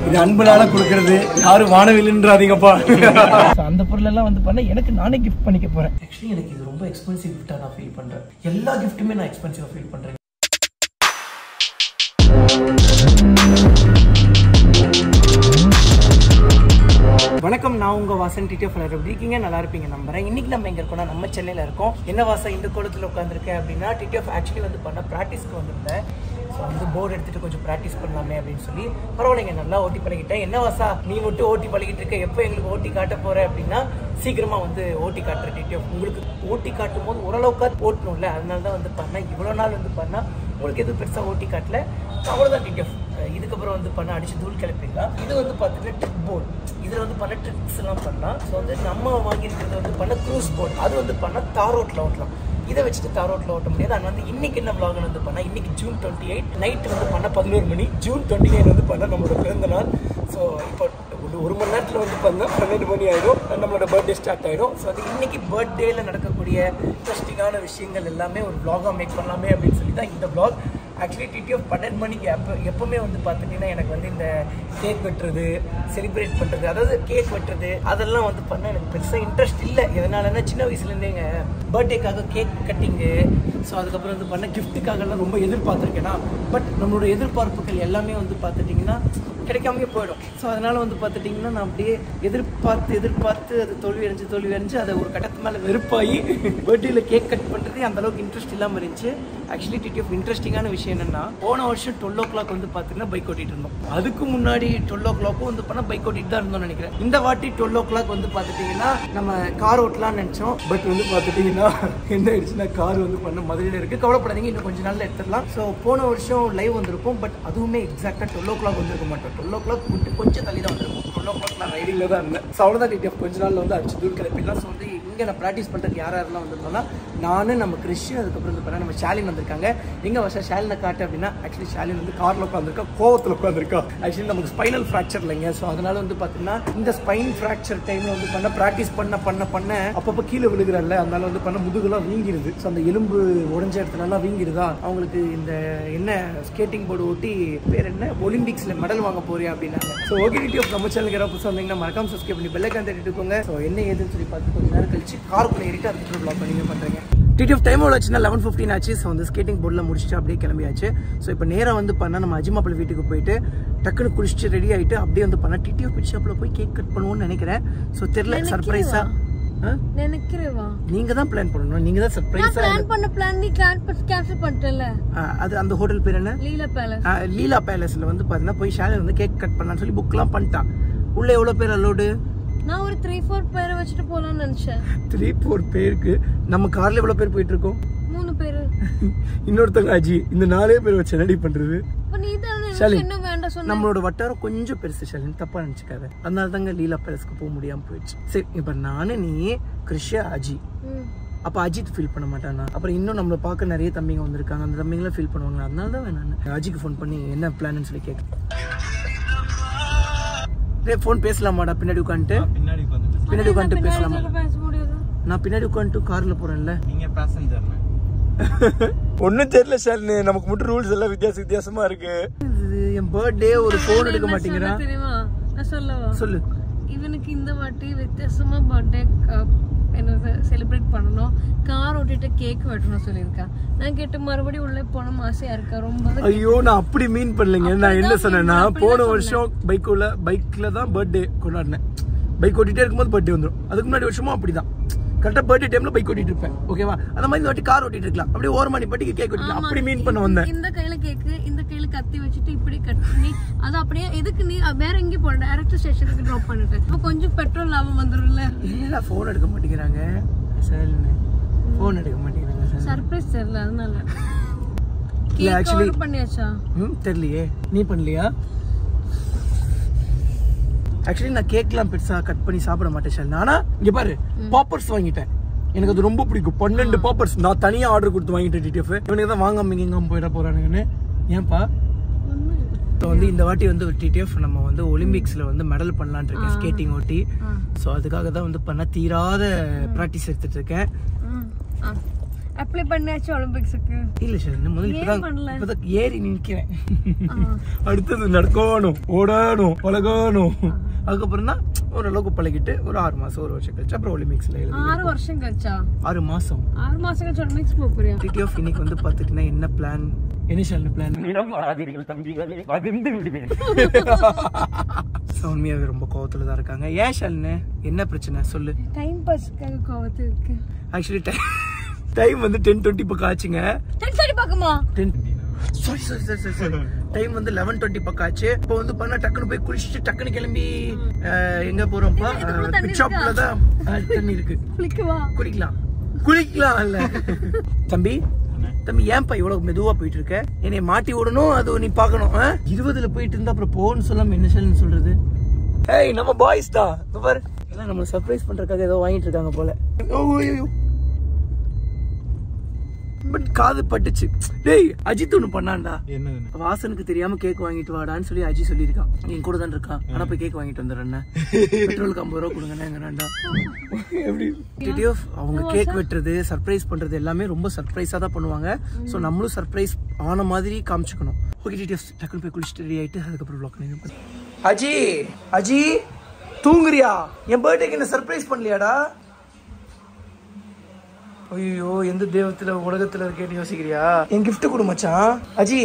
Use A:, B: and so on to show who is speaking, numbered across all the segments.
A: இது அன்புனால கொடுக்கறது, யாரும் வானவில்லைன்றாதீங்கப்பா. அந்த பொருள் எல்லாம் வந்து பண்ண எனக்கு நானே கிஃப்ட் பண்ணிக்க போறேன். ஆக்சுவலி எனக்கு இது ரொம்ப எக்ஸ்பென்சிவ் கிஃப்டா நான் ஃபீல் பண்றேன். எல்லா கிஃப்ட்டுமே நான் எக்ஸ்பென்சிவா ஃபீல் பண்றேன். வணக்கம், நான் உங்க வாசன் டிடிஎஃப். எப்படி இருக்கீங்க? நல்லா இருப்பீங்க நம்புறேன். இன்னைக்கு நம்ம எங்க இருக்கோம்னா நம்ம சென்னையில இருக்கோம். என்ன வாசா இந்த கோலத்துல உட்காந்துருக்கேன் அப்படின்னா, டிடிஎஃப் ஆக்சுவலி வந்து பண்ண ப்ராக்டிஸ்க்கு வந்திருந்தேன். ஸோ வந்து போர்டு எடுத்துட்டு கொஞ்சம் ப்ராக்டிஸ் பண்ணலாமே அப்படின்னு சொல்லி, பரவாயில்லைங்க நல்லா ஓட்டி பழகிட்டேன். என்ன வாசா நீ மட்டும் ஓட்டி பழகிட்டு இருக்க, எப்போ எங்களுக்கு ஓட்டி காட்ட போற அப்படின்னா, சீக்கிரமா வந்து ஓட்டி காட்டுற டிடிஎஃப். உங்களுக்கு ஓட்டி காட்டும் போது ஓரளவுக்கு ஓட்டணும்ல, அதனால தான் வந்து பண்ண இவ்வளோ நாள் வந்து பண்ணா உங்களுக்கு எதுவும் பெருசாக ஓட்டி காட்டல. அவ்வளோதான் டிடிஎஃப். இதுக்கப்புறம் வந்து பண்ண அடிச்சு தூள் கிளப்பிடலாம். இது வந்து பார்த்தீங்கன்னா ட்ரிக் போர்டு. இதில் வந்து பண்ண ட்ரிக்ஸ் எல்லாம் பண்ணலாம். ஸோ வந்து நம்ம வாங்கியிருக்கிறது வந்து பண்ண க்ரூஸ் போர்டு. அது வந்து பண்ண தார் ரோட்டில் ஓட்டலாம். இதை வச்சுட்டு தார் ரோட்டில் ஓட்ட முடியாது. ஆனால் வந்து இன்னைக்கு என்ன vlog வந்து பண்ணால், இன்னைக்கு June 28 நைட்டு வந்து பண்ண 11 மணி. June 29 வந்து பண்ண நம்மளோட பிறந்த நாள். ஸோ இப்போ ஒரு மணி நேரத்தில் வந்து பண்ணால் 12 மணி ஆகிடும், நம்மளோட பர்த்டே ஸ்டார்ட் ஆகிடும். ஸோ அது இன்னைக்கு பர்த்டேயில் நடக்கக்கூடிய இன்ட்ரெஸ்டிங்கான விஷயங்கள் எல்லாமே ஒரு vlog-ஆ மேக் பண்ணலாமே அப்படின்னு சொல்லி தான் இந்த vlog. ஆக்சுவலி டிடிஎஃப் 12 மணிக்கு எப்போவுமே வந்து பார்த்துட்டிங்கன்னா எனக்கு வந்து இந்த கேக் வெட்டுறது, செலிப்ரேட் பண்ணுறது, அதாவது கேக் வெட்டுறது அதெல்லாம் வந்து பண்ண எனக்கு பெருசாக இன்ட்ரெஸ்ட் இல்லை. எதனாலன்னா சின்ன வயசுலேருந்தே எங்கள் பர்த்டேக்காக கேக் கட்டிங்கு, ஸோ அதுக்கப்புறம் வந்து பண்ண கிஃப்ட்டுக்காகலாம் ரொம்ப எதிர்பார்த்துருக்கேன்னா, பட் நம்மளோட எதிர்பார்ப்புகள் எல்லாமே வந்து பார்த்துட்டிங்கன்னா கிடைக்காமே போயிடும். ஸோ அதனால் வந்து பார்த்துட்டிங்கன்னா நான் அப்படியே எதிர்பார்த்து அது தோல்வி அடைஞ்சு அதை ஒரு கட்டத்து மேலே வெறுப்பாகி பர்த்டேயில் கேக் கட் பண்ணுறது அந்தளவுக்கு இன்ட்ரெஸ்ட் இல்லாமல் இருந்துச்சு. ஆக்சுவலி டிடிஎஃப் இன்ட்ரெஸ்டிங்கான விஷயம் என்னென்னா, போன வருஷம் 12 o'clock வந்து பார்த்தீங்கன்னா பைக் ஓட்டிகிட்டு இருந்தோம். அதுக்கு முன்னாடி 12 o'clock வந்து பண்ணால் பைக் ஓட்டிகிட்டு தான் இருந்தோம்னு நினைக்கிறேன். இந்த வாட்டி 12 o'clock வந்து பார்த்துட்டிங்கன்னா நம்ம கார் ஓட்டலாம்னு நினச்சோம். பட் வந்து பார்த்துட்டிங்கன்னா என்ன ஆயிடுச்சுன்னா, கார் வந்து பண்ண மதுரையில் இருக்குது. கவலைப்படாதீங்க, இன்னும் கொஞ்சம் நாளில் எடுத்துடலாம். ஸோ போன வருஷம் லைவ் வந்திருக்கும், பட் அதுவுமே எக்ஸாக்டாக 12 o'clock வந்திருக்க மாட்டோம். 12 o'clock விட்டு கொஞ்சம் தள்ளி தான் வந்திருக்கும். 12 o'clock நான் ரைடிங்கில் தான் இருந்தேன். ஸோ அவ்வளோதான் டிடிஎஃப். கொஞ்ச நாளில் வந்து அடிச்சு தூள் கிளப்பிடலாம். ஸோ வந்து இங்கே நான் ப்ராக்டிஸ் பண்ணுறதுக்கு யாரெல்லாம் வந்திருந்தோம்னா, நான், நம்ம கிறிஷ், அதுக்கப்புறம் வந்து பண்ண நம்ம ஷாலின் வந்திருக்காங்க. எங்கே வருஷம் ஷாலினை காட்டு அப்படின்னா, ஆக்சுவலி ஷாலின் வந்து காரில் உட்காந்துருக்கா, கோவத்தில் உட்காந்துருக்கா. ஆக்சுவலி நமக்கு ஸ்பைனல் ஃப்ராக்சர் இல்லைங்க. ஸோ அதனால வந்து பார்த்தீங்கன்னா இந்த ஸ்பைன் ஃப்ராக்சர் டைமில் வந்து பண்ண ப்ராக்டிஸ் பண்ண அப்பப்போ கீழே விழுகிறல்ல, அதனால வந்து பண்ண முதுகுலாம் வீங்கிடுது. ஸோ அந்த எலும்பு உடஞ்ச இடத்துலலாம் வீங்கிடுதா, அவங்களுக்கு இந்த என்ன ஸ்கேட்டிங் போர்டு ஓட்டி பேர் என்ன ஒலிம்பிக்ஸில் மெடல் வாங்க போறியா அப்படின்னாங்க. ஸோ ஓகே டிடிஎஃப், நம்ம சேனலுக்கு யாராவது புதுசாக வந்தீங்கன்னா மறக்காம சப்ஸ்கிரைப் பண்ணி பெல் ஐகான் தட்டிட்டு இருக்கோங்க. ஸோ என்ன ஏதுன்னு சொல்லி பார்த்து கொஞ்சம் நேரம் கழிச்சு காருக்குள்ளே ஏறிட்டு அதுக்கு vlog பண்ணி பண்ணுறேங்க. டிடிஎஃப் டைம் எவ்வளோ ஆச்சுன்னா 11:15 ஆச்சு. ஸோ வந்து ஸ்கேட்டிங் போர்டில் முடிச்சுட்டு அப்படியே கிளம்பியாச்சு. ஸோ இப்போ நேராக வந்து பண்ணால் நம்ம அஜிமாப்பிள் வீட்டுக்கு போயிட்டு டக்குன்னு குளிச்சுட்டு ரெடி ஆகிட்டு அப்படியே வந்து பண்ணால் டிடிஎஃப் பிட் ஷாப்பில் போய் கேக் கட் பண்ணுவோம்னு நினைக்கிறேன். ஸோ தெரியல, சர்ப்ரைஸா நீங்க தான் பிளான் பண்ணணும். நீங்க தான் சர்ப்ரைஸா
B: பிளான் நீ கேன்சல் பண்ணிட்டல.
A: அது அந்த ஹோட்டல் பேர் என்ன, லீலா பேலஸ்ல வந்து பாத்தீங்கன்னா போய் ஷாலின் வந்து கேக் கட் பண்ணலாம்னு சொல்லி புக்லாம் பண்ணிட்டான். உள்ள எவ்வளவு பேர் அலோடு?
B: நான் ஒரு 3-4 பேரை வச்சுட்டு போலாம்னு நினைச்சேன்.
A: 3-4 பேருக்கு நம்ம கார்ல எவ்வளவு பேர் போயிட்டு இருக்கோம்?
B: 3 பேர்.
A: இன்னொருத்தங்க அஜி. இந்த 4 பேர் வச்சு ரெடி பண்றது. நம்மளோட வட்டாரம் கொஞ்சம் பெருசு ஷாலின், தப்பா நினைச்சுக்காத. அதனால தாங்க லீலா பேலஸ்க்கு போக முடியாம போயிடுச்சு. சரி, இப்ப நானு, நீ, கிருஷ்யா, அஜி. அப்ப அஜித் ஃபீல் பண்ண மாட்டானா? அப்புறம் இன்னும் நம்மளை பார்க்க நிறைய தம்பிங்க வந்திருக்காங்க, அந்த தம்பிங்களாம் ஃபீல் பண்ணுவாங்க. அதனால தான் வேணாம் அஜிக்கு ஃபோன் பண்ணி என்ன பிளான்னு சொல்லி கேட்க. ஃபோன் பேசலாமாடா? பின்னாடி உட்காந்துட்டு பேசலாமா? நான் பின்னாடி உட்காந்துட்டு கார்ல போறேன்ல. நீங்க பேசஞ்சர். ஒன்னும் தெரியல ஷாலினி, நமக்கு மட்டும் ரூல்ஸ் எல்லாம் வித்தியாசமா இருக்கு. என் பர்த்டே ஒரு போன் எடுக்க மாட்டேங்கிறான்.
B: தெரியுமா? நான் சொல்லவா?
A: சொல்லு.
B: இவனுக்கு இந்த வாட்டி வித்தியாசமா பர்த்டே என்ன செலிப்ரேட் பண்ணணும், கார் ஓட்டிட்டு கேக் வெட்டணும் சொல்லியிருக்கேன். நான் கேட்டு மறுபடியும் உள்ள போன ஆசையா இருக்கா ரொம்ப. ஐயோ,
A: நான் அப்படி மீன் பண்ணலைங்க. நான் என்ன சொன்னேன்னா, போன வருஷம் பைக்ல தான் பர்த்டே கொண்டாடினேன். பைக் ஓட்டிட்டே இருக்கும்போது பர்த்டே வந்துடும். அதுக்கு முன்னாடி வருஷமும் அப்படிதான், கரெக்டா பர்த்டே டைம்ல பைக் ஓட்டிட்டு இருப்பேன். ஓகேவா? அந்த மாதிரி இந்த வாட்டி கார் ஓட்டிட்டு இருக்கலாம். அப்படியே ஓரமா நிப்பாட்டி கேக் வெட்டலாம். அப்படி மீன் பண்ண வந்தேன்.
B: இந்த கையில கேக்கு, இந்த கையில கத்தி வச்சுட்டு இப்படி கட் பண்ணி அது அப்படியே எதுக்கு நீ வேற எங்கேயும் போன டைரக்ட் ஸ்டேஷனுக்கு டிராப் பண்ணிட்டு இப்போ கொஞ்சம் பெட்ரோல் லாபம் வந்துரும்ல.
A: இல்ல, போன் எடுக்க மாட்டேங்கிறாங்க. போன் எடுக்க மாட்டேங்கிறாங்க.
B: சர்ப்ரைஸ் தெரியல, அதனால. கேக் ஆர்டர் பண்ணியாச்சா?
A: தெரியலையே. நீ பண்ணலையா? ஆக்சுவலி நான் கேக்லாம் பெருசா கட் பண்ணி சாப்பிட மாட்டேன் ஷாலினி. ஆனா இங்க பாரு, பாப்பர்ஸ் வாங்கிட்டேன். எனக்கு அது ரொம்ப பிடிக்கும். 12 பாப்பர்ஸ் நான் தனியா ஆர்டர் கொடுத்து வாங்கிட்டேன் டிடிஎஃப். இவனுக்கு தான் வாங்காம எங்க போயிட போறானுங்கன்னு. ஏன்பா? வந்து இந்த வாட்டி வந்து டிடிஎஃப் நம்ம வந்து ஒலிம்பிக்ஸ்ல வந்து மெடல் பண்ணலான்னு இருக்கேன், ஸ்கேட்டிங் ஓட்டி. ஸோ அதுக்காக தான் வந்து பண்ண தீராத ப்ராக்டிஸ் எடுத்துட்டு இருக்கேன்.
B: அப்ளை பண்ணியாச்சு ஒலிம்பிக்ஸ்க்கு
A: இல்ல சார் இப்பதான் ஏறி நிக்கிறேன். அடுத்தது நடக்கணும், ஓடணும், பழகணும். அதுக்கப்புறம் தான் ஓரளவுக்கு பழகிட்டு ஒரு 6 மாசம் 1 வருஷம் கழிச்சு அப்புறம் ஒலிம்பிக்ஸ்ல
B: 6 வருஷம் கழிச்சா
A: 6 மாசம்
B: கழிச்சு ஒலிம்பிக்ஸ் போறியா?
A: டிடிஎஃப் இன்னைக்கு வந்து பாத்துக்கிட்டா என்ன பிளான், என்ன ஷால் பிளான்? உண்மையாவே ரொம்ப கோவத்துல தான் இருக்காங்க. ஏன் ஷால்னு என்ன பிரச்சனை சொல்லு?
B: டைம் பாஸ்க்காக கோவத்துல இருக்கு.
A: ஆக்சுவலி டைம் வந்து 10:20 பக்கம் ஆச்சுங்க.
B: 10:30 பக்கமா?
A: சாரி டைம் வந்து 11:20 பக்கம் ஆச்சு. இப்போ வந்து பண்ண டக்குனு போய் குளிச்சுட்டு டக்குனு கிளம்பி எங்க போறோம்ப்பா? ஷாப்ல தான் தண்ணி இருக்கு. குளிக்கலாம் இல்ல தம்பி ஏன்பா இவ்வளவு மெதுவா போயிட்டு இருக்க? என்னை மாட்டி விடணும், அது நீ பாக்கணும். 20ல போயிட்டு இருந்தா அப்புறம் போன்னு சொல்லாம என்ன சொல்றது? ஏய் நம்ம பாய்ஸ் தான் பாரு, எல்லாம் நம்மள சர்ப்ரைஸ் பண்றதுக்காக ஏதோ வாங்கிட்டு இருக்காங்க போல. பட் காது பட்டுச்சு. டேய் அஜித் ஒண்ணு பண்ணான்டா. வாசனுக்கு தெரியாம கேக் வாங்கிட்டு வாடான்னு சொல்லி அஜித் சொல்லியிருக்கான். என் கூட தான் இருக்கான். ஆனா போய் கேக் வாங்கிட்டு வந்துடுறேன். பெட்ரோலுக்கு 50 ரூபா கொடுங்கண்ணா. எப்படி டிடிஎஃப் அவங்க கேக் வெட்டுறது, சர்ப்ரைஸ் பண்றது எல்லாமே ரொம்ப சர்ப்ரைஸா தான் பண்ணுவாங்க. ஸோ நம்மளும் சர்ப்ரைஸ் ஆன மாதிரி காமிச்சுக்கணும். ஓகே டிடிஎஃப் டக்குனு போய் குளிச்சுட்டு ரெடி ஆயிட்டு அதுக்கப்புறம் வ்ளாக் பண்ணி. அஜி தூங்குறியா? என் பர்த்டேக்கு என்ன சர்ப்ரைஸ் பண்ணலையாடா? ஐயோ எந்த தெய்வத்துல உலகத்துல இருக்கேன்னு யோசிக்கிறியா? என் கிஃப்ட் கொடு மச்சான். அஜி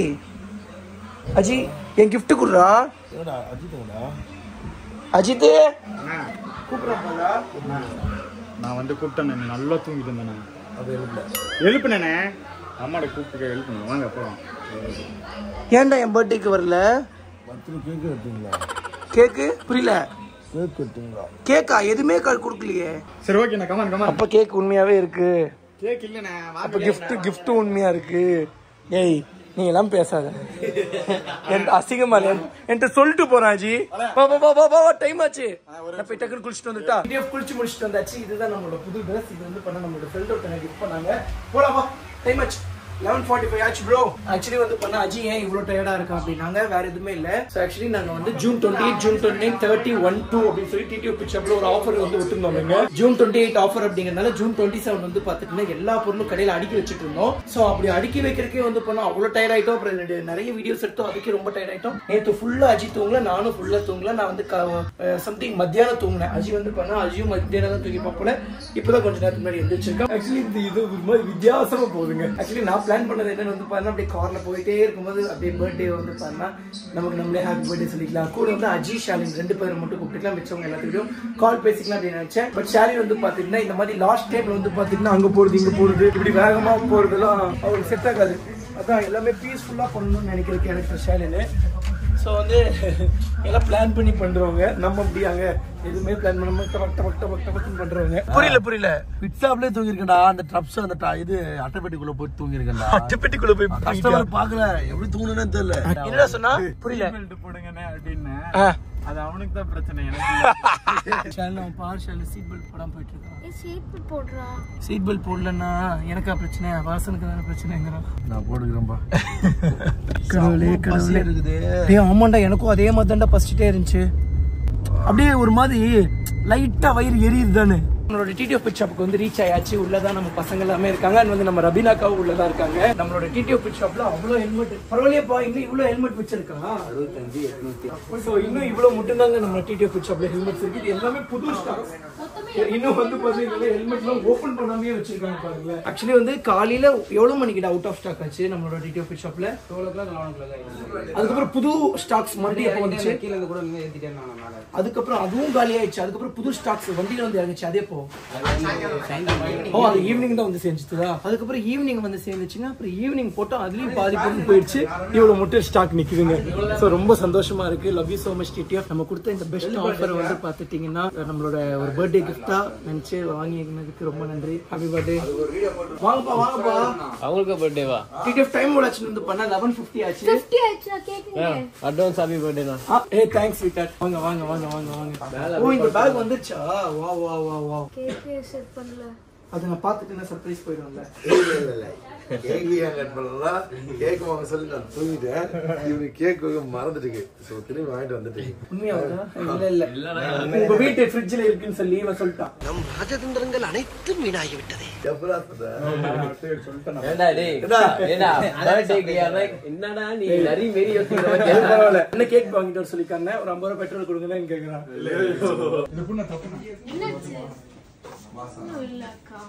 A: என் கிஃப்ட் கொடுறா. அஜித் கூப்பிடுறா.
C: நான் வந்து கூப்பிட்டேன், நல்லா தூங்கிட்டு இருந்தேன். அது எழுப்புனே அம்மாட கூப்பிட்டு எழுப்புனேன். வாங்க போகலாம்.
A: ஏன்டா என் பர்த்டேக்கு வரல? கேக்கு புரியல. கேக்கா எதுவுமே கொடுக்கலையே.
C: சரி ஓகே நான் கமான்.
A: அப்ப கேக் உண்மையாவே இருக்கு.
C: கேக் இல்லண்ணே,
A: அப்ப கிஃப்ட் உண்மையா இருக்கு. ஏய் நீ எல்லாம் பேசாத. அசிங்கமா என்கிட்ட சொல்லிட்டு போறான் ஜி. டைம் ஆச்சு. நான் போய் டக்குனு குளிச்சுட்டு வந்துட்டா. குளிச்சு முடிச்சுட்டு வந்தாச்சு. இதுதான் நம்மளோட புது ட்ரெஸ். இது வந்து பண்ண நம்மளோட ஃப்ரெண்ட் ஒருத்தங்க கிஃப்ட் பண்ணாங்க. போலாமா? டைம் ஆச்சு. 11:45 ஆச்சு ப்ரோ. ஆக்சுவலி வந்து பண்ண அஜி ஏன் இவ்வளவு டயர்டா இருக்கா அப்படின்னாங்க. வேற எதுவுமே இல்ல. சோ ஆக்சுவலி நாங்க வந்து June 28, June 29, 30, 1, 2 அப்படின்னு சொல்லி டிடிஎஃப் பிக்சர்ல ஒரு ஆஃபர் வந்து விட்டுருந்தோம். June 28 ஆஃபர் அப்படிங்கறதுனால June 27 வந்து பாத்துட்டீங்கன்னா எல்லா பொருளும் கடையில அடுக்கி வச்சுட்டு இருந்தோம். சோ அப்படி அடுக்கி வைக்கிறதுக்கே வந்து பண்ணோம். அவ்வளவு டயர்ட் ஆயிட்டோம். அப்புறம் நிறைய வீடியோஸ் எடுத்தோம். அதுக்கே ரொம்ப டயர்ட் ஆயிட்டோம். நேற்று ஃபுல்லா அஜி தூங்கல, நானும் ஃபுல்லா தூங்கல. நான் வந்து சம்திங் மத்தியானம் தூங்கினேன். அஜி வந்து பண்ணா அஜியும் மத்தியானம் தான் தூங்கி போல. இப்பதான் கொஞ்ச நேரத்துக்கு முன்னாடி எந்திரிச்சிருக்கேன். ஆக்சுவலி இது ஒரு மாதிரி வித்தியாசமா போகுதுங்க. ஆக்சுவலி நான் பிளான் பண்ணது என்னன்னு வந்து பாருங்க, அப்படியே கார்ல போயிட்டே இருக்கும்போது அப்படியே பர்த்டே வந்து பாருன்னா நமக்கு நம்மளே ஹாப்பி பர்த்டே சொல்லிக்கலாம். கூட வந்து அஜி ஷாலின் 2 பேரும் மட்டும் கூப்பிட்டுக்கலாம். மிச்சவங்க எல்லாத்துக்கும் கால் பேசிக்கலாம் அப்படின்னு நினைச்சேன். பட் ஷாலின் வந்து பாத்தீங்கன்னா இந்த மாதிரி லாஸ்ட் டைம்ல வந்து பாத்தீங்கன்னா அங்க போறது இங்க போறது இப்படி வேகமா போறதெல்லாம் அவருக்கு செட் ஆகாது. அதான் எல்லாமே பீஸ்ஃபுல்லா பண்ணணும்னு நினைக்கிற கேரக்டர் ஷாலின். ஸோ வந்து எல்லாம் பிளான் பண்ணி பண்றவங்க. நம்ம அப்படியாங்க எதுவுமே பிளான் பண்ணாம டபக் பண்றவங்க. புரியல
D: பிட்ஸாப்லயே தூங்கிருக்கேன்டா. அந்த ட்ரப்ஸ் அந்த இது அட்டைப்பெட்டிக்குள்ள போய் தூங்கிருக்கேன்டா.
A: அட்டைப்பெட்டிக்குள்ள போய்
D: கஸ்டமர் பாக்கல எப்படி தூங்கணும்னு தெரியல.
A: என்னடா சொன்னா புரியல.
C: போடுங்கண்ணே அப்படின்னு அது அவனுக்கு தான் பிரச்சனை. எனக்கு
A: சீட் பெல்ட் போடாம போயிட்டு இருக்கான்.
B: சீட் பெல்ட்
A: போடலன்னா எனக்கா பிரச்சனை? வாசனுக்கு தானே பிரச்சனைங்கிறான்.
D: நான் போடுகிறேன்பா.
A: கடவுளே இருக்குது. ஆமாண்டா எனக்கும் அதே மாதிரி தான்டா பசிட்டே இருந்துச்சு. அப்படியே ஒரு மாதிரி லைட்டா வயிறு எரியுது தானே. நம்மளோட டிடிஎஃப் பிட் ஷாப்புக்கு வந்து ரீச் ஆயாச்சு. உள்ளதான் நம்ம பசங்க எல்லாமே இருக்காங்க. வந்து நம்ம ரபீனாக்காவும் உள்ளதா இருக்காங்க. நம்மளோட டிடிஎஃப் பிட் ஷாப்ல அவ்வளவு ஹெல்மெட் பரவாயில்லையப்பா. இன்னும் இவ்வளவு ஹெல்மெட் வச்சிருக்கா? 65,800. இன்னும் இவ்வளவு மட்டும் தாங்க நம்ம டிடிஎஃப் பிட் ஷாப்ல ஹெல்மெட்ஸ் இருக்கு. இது எல்லாமே புது ஸ்டாக். இன்னும் வந்து பாத்தீங்கன்னா ஹெல்மெட்லாம் ஓபன் பண்ணாமே வச்சிருக்காங்க பாருங்க. ஆக்சுவலி வந்து காலையில எவ்வளவு மணிக்கு அவுட் ஆஃப் ஸ்டாக் ஆச்சு நம்மளோட டிடிஎஃப் பிட் ஷாப்ல? 12 o'clock 11 o'clock. அதுக்கப்புறம் புது ஸ்டாக்ஸ் மறுபடியும் எப்போ வந்துச்சு? கீழ இருந்து கூட நீங்க ஏத்திட்டே இருந்தாங்க மேல. அதுக்கப்புறம் அதுவும் காலி ஆயிடுச்சு. அதுக்கப்புறம் புது ஸ்டாக்ஸ் வண்டியில வந்து இறங்குச்சு. அதே போ அது ஈவினிங் தான் வந்து சேர்ந்துச்சுதா. அதுக்கப்புறம் ஈவினிங் வந்து சேர்ந்துச்சுங்க. அப்புறம் ஈவினிங் போட்டோம். அதுலயும் பாதி பொருள் போயிடுச்சு. இவ்வளவு மட்டும் ஸ்டாக் நிக்குதுங்க. சோ ரொம்ப சந்தோஷமா இருக்கு. Love you so much TTF. நம்ம கொடுத்த இந்த பெஸ்ட் ஆஃபர் வந்து பாத்துட்டீங்கன்னா நம்மளோட ஒரு பர்த்டே கிஃப்டா நினைச்சு வாங்கினதுக்கு ரொம்ப நன்றி. Happy birthday. வாங்கப்பா. அவங்களுக்கு பர்த்டேவா? டிடிஎஃப் டைம் ஓடாச்சு வந்து பண்ணா 11:50 ஆச்சு.
B: 50 ஆச்சா? கேக்குங்க.
A: அட்வான்ஸ் ஹாப்பி பர்த்டே தான். Thanks sweet. வாங்க. ஓ இந்த பேக் வந்துச்சா? வா
B: கேக் செட் பண்ணல.
A: அது நான் பார்த்துட்டு என்ன சர்ப்ரைஸ் போயிடும்ல.
D: இல்ல கேக் கட் பண்ணலாம். கேக் வாங்க சொல்லி நான் தூங்கிட்டேன். இவரு கேக் மறந்துட்டீங்க. சோ திரும்பி வாங்கிட்டு வந்துட்டீங்க.
A: உண்மையாவா? இல்ல உங்க வீட்டு ஃப்ரிட்ஜ்ல இருக்குன்னு சொல்லி இவன் சொல்லிட்டான்.
E: நம் ராஜதந்திரங்கள் அனைத்தும் வீணாகிவிட்டதே.
D: எப்படா சொல்ற
E: ஏண்டா டேய் ஏண்டா பர்த்டேக்கு என்னடா நீ நரி மேரி யோசிக்கிற
A: பரவாயில்ல என்ன கேக் வாங்கிட்டு வர சொல்லிருக்காங்க ஒரு 50 ரூபாய் பெட்ரோல் கொடுங்கன்னு கேக்குறான்
C: இது புண்ண தப்பு
B: என்னாச்சு இல்ல அக்கா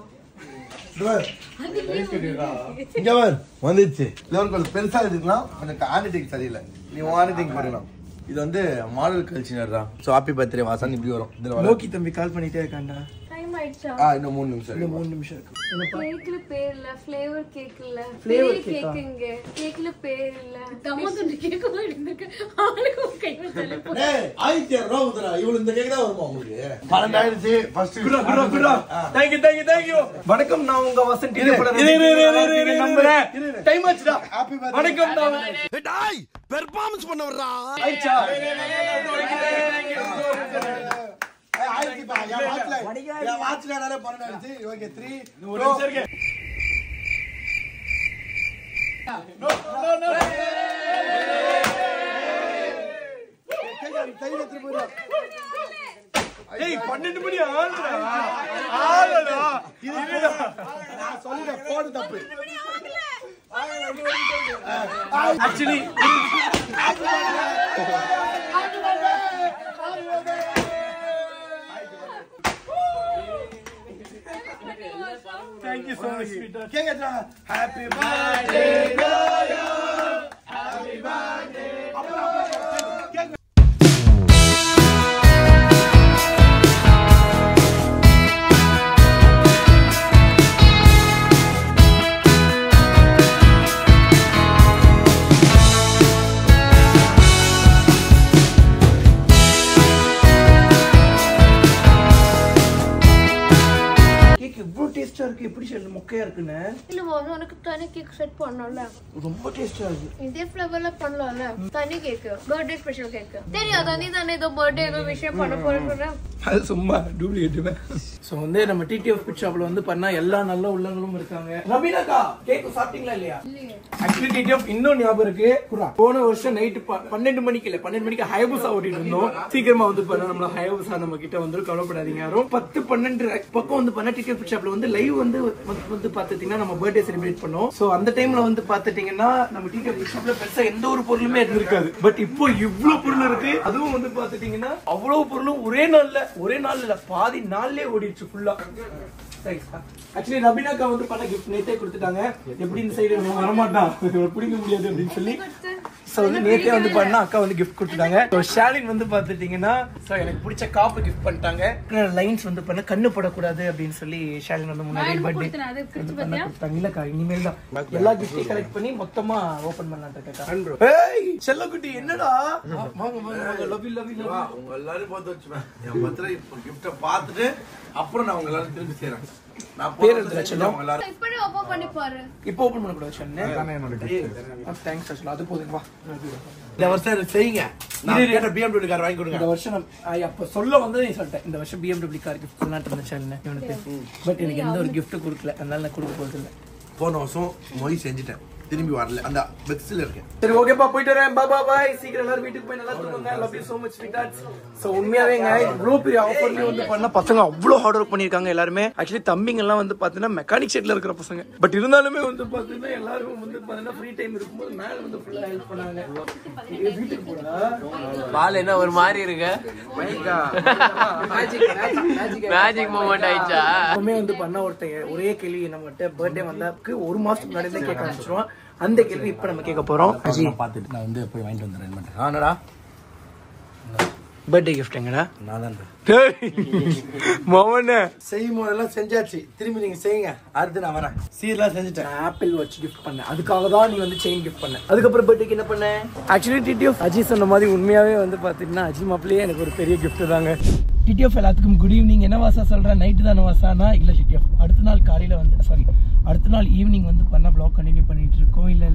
D: இங்க வர வந்துச்சு கொஞ்சம் பெருசா இருக்கலாம் எனக்கு ஹேண்ட் சரியில்லை நீ ஹேண்ட் பண்ணலாம் இது வந்து மாடல் கல்ச்சர் தான் ஸோ ஹாப்பி பர்த்டே வாசன் இப்படி வரும் இதுல
A: லோக்கி தம்பி கால் பண்ணிட்டே இருக்காண்டா
B: டைம் ஆயிடுச்சா
D: இன்னும் 3 நிமிஷம்
A: இன்னும் 3 நிமிஷம் இருக்கு
B: கேக்ல பேர் இல்ல ஃப்ளேவர் கேக் இல்ல
A: Flavor
B: பெரிய
A: cake-ஆ?
B: கேக்குங்க கேக்ல பேர் இல்ல தம்மதுண்டு கேக் இருக்கு ஆளுக்கு கை வச்சாலே
D: ஏய் 1000 ரூபாய் உதரா இவ்வளவு இந்த கேக் தான் வருமா உங்களுக்கு 12 ஆயிடுச்சு ஃபர்ஸ்ட்
A: Thank you. வணக்கம் நான் உங்க வசந்த் டிவி நம்புறேன் டைம் ஆச்சுடா
D: ஹாப்பி பர்த்டே
A: வணக்கம் நான்
D: டேய் பெர்ஃபார்மன்ஸ் பண்ண வர்றா
A: ஆயிச்சா
D: ஆயிடுச்சு பா யா வாட்ச்ல நானே 12 ஆயிடுச்சு ஓகே 3
A: ஒரு நிமிஷம் இருக்கு ஏய் 12 மணி ஆளுடா
D: நான் சொல்லிட்டேன் போடு தப்பு
A: actually Thank you so much, sweetheart.
D: கேக்குதா happy birthday to you happy birthday
A: டேஸ்டா இருக்கு எப்படி மொக்கையா இருக்குன்னு
B: இல்ல உனக்கு தனி கேக் செட் பண்ணோம்ல
A: ரொம்ப டேஸ்டா இருக்கு
B: இதே ஃப்ளேவர்ல பண்ணலாம்ல தனி கேக் பர்த்டே ஸ்பெஷல் கேக் தெரியாதா நீ தானே ஏதோ பர்த்டே ஏதோ விஷயம் பண்ண போறேன்னு
A: அது சும்மா டூப்ளிகேட் சோ வந்து நம்ம டிடிஎஃப் பிட் ஷாப்ல வந்து பண்ணா எல்லா நல்ல உள்ளங்களும் இருக்காங்க ரபீனாக்கா கேக் சாப்பிட்டீங்களா இல்லையா ஆக்சுவலி டிடிஎஃப் இன்னும் ஞாபகம் இருக்கு போன வருஷம் நைட் 12 மணிக்கு இல்ல 12 மணிக்கு ஹயபுசா ஓட்டிட்டு இருந்தோம் சீக்கிரமா வந்து பண்ண நம்மள ஹயபுசா நம்ம கிட்ட வந்து கவலைப்படாதீங்க யாரும் 10-12 பக்கம் வந்து பண்ண டிடிஎஃப் பிட் ஷாப்ல வந்து லைவ் வந்து பாத்துட்டீங்கன்னா நம்ம பர்த்டே செலிப்ரேட் பண்ணோம் சோ அந்த டைம்ல வந்து பாத்துட்டீங்கன்னா நம்ம டிடிஎஃப் பிட் ஷாப்ல பெருசா எந்த ஒரு பொருளுமே இருக்காது பட் இப்போ இவ்ளோ பொருள் இருக்கு அதுவும் வந்து பாத்துட்டீங்கன்னா அவ்வளவு பொருளும் ஒரே நாள்ல இல்ல பாதி நாள்லயே ஓடிடுச்சு ஃபுல்லா ஆக்சுவலி ரபீனாக்கா வந்து பண்ண கிஃப்ட் நேத்தே கொடுத்துட்டாங்க எப்படி இந்த சைடு வரமாட்டான் பிடிக்க முடியாது அப்படின்னு சொல்லி சோ வந்து நேத்தே வந்து பண்ணா அக்கா வந்து கிஃப்ட் கொடுத்துட்டாங்க சோ ஷாலின் வந்து பாத்துட்டீங்கன்னா சோ எனக்கு பிடிச்ச காப்பு கிஃப்ட் பண்ணிட்டாங்க லைன்ஸ் வந்து பண்ண கண்ணு படக்கூடாது அப்படின்னு சொல்லி ஷாலின் வந்து முன்னாடி பர்த்டே கொடுத்தாங்க இல்லக்கா இனிமேல் தான் எல்லா கிஃப்டையும் கலெக்ட் பண்ணி மொத்தமா ஓபன் பண்ணலாம்டா ஏய் செல்லக்குட்டி என்னடா வாங்க வாங்க லவ் யூ
D: உங்க எல்லாரும் பார்த்து வச்சுப்பேன் என் பர்த்டே கிஃப்ட பார்த்துட்டு அப்புறம் நான் உங்க எல்லாரும் திரும்பி சேரேன் நான்
A: பேர் எழுதுறேன் செல்லம்
B: இப்படி ஓபன் பண்ணி பாரு
A: இப்போ ஓபன் பண்ண கூடாது சொன்னேன் தேங்க்ஸ் அச்சலா அது போதும் வா
D: இந்த வருஷம் செய்யுங்க நான் கேட்ட BMW கார் வாங்கி கொடுங்க
A: இந்த வருஷம் அப்ப சொல்ல வந்து நீ சொல்லிட்டேன் இந்த வருஷம் BMW கார் கிஃப்ட் பண்ணலாம்னு இருந்துச்சு இவனுக்கு பட் எனக்கு எந்த ஒரு gift கொடுக்கல அதனால நான் கொடுக்க போறது இல்ல
D: போன வருஷம் மொய் செஞ்சுட்டேன் திரும்பி வரல அந்த பெக்ஸ்ல இருக்கேன்
A: சரி ஓகேப்பா போயிட்டு வரேன் பை பை சீக்கிரம் எல்லாரும் வீட்டுக்கு போய் நல்லா தூங்குங்க love you so much sweethearts சோ உண்மையாவேங்க இவ்ளோ பெரிய ஆஃபர்லயே வந்து பண்ண பசங்க அவ்ளோ ஹார்ட் ஒர்க் பண்ணிருக்காங்க எல்லாரும் ஆக்சுவலி தம்பிங்க எல்லாம் வந்து பாத்தீங்கன்னா மெக்கானிக் ஷெட்ல இருக்கிற பசங்க பட் இருந்தாலுமே வந்து பாத்தீங்கன்னா எல்லாரும் வந்து பாத்தீங்கன்னா ஃப்ரீ டைம் இருக்கும்போது மேல வந்து ஃபுல்லா ஹெல்ப் பண்ணாங்க வீட்டுக்கு போடா
E: பால் என்ன ஒரு மாதிரி இருக்கு மேஜிக் மொமெண்ட் ஆயிடுச்சா
A: எப்பவுமே வந்து பண்ண ஒரே கேள்வி நம்மகிட்ட பர்த்டே வந்தாக்கு ஒரு மாசத்துக்கு முன்னாடி தான் கேட்க ஆரம்பிச்சிருவோம் அந்த கேள்வி இப்ப நம்ம கேட்க போறோம் அஜி
D: பார்த்துட்டு நான் வந்து போய் வாங்கிட்டு வந்துடுறேன் ஆனடா
A: பர்த்டே கிஃப்ட் எங்கடா
D: நான் தான்
A: மவனே
D: செய்யும் போதெல்லாம் செஞ்சாச்சு திரும்பி நீங்க செய்யுங்க அடுத்து நான் வரேன் சீர்லாம் செஞ்சுட்டேன்
A: ஆப்பிள் வாட்ச் கிஃப்ட் பண்ண அதுக்காக தான் நீ வந்து செயின் கிஃப்ட் பண்ண அதுக்கப்புறம் பர்த்டேக்கு என்ன பண்ண ஆக்சுவலி டிடிஎஃப் அஜி சொன்ன மாதிரி உண்மையாவே வந்து பாத்தீங்கன்னா அஜி மாப்பிளையே எனக்கு ஒரு பெரிய கிஃப்ட் தாங்க டிடிஎஃப் எல்லாத்துக்கும் குட் ஈவினிங் என்ன வாசா சொல்றேன் நைட்டு தானே வாசானா இல்ல டிடிஎஃப் அடுத்த நாள் காலையில வந்து சாரி அடுத்த நாள் ஈவினிங் வந்து பண்ண வ்ளாக் கண்டினியூ பண்ணிட்டு இருக்கோம் இல்ல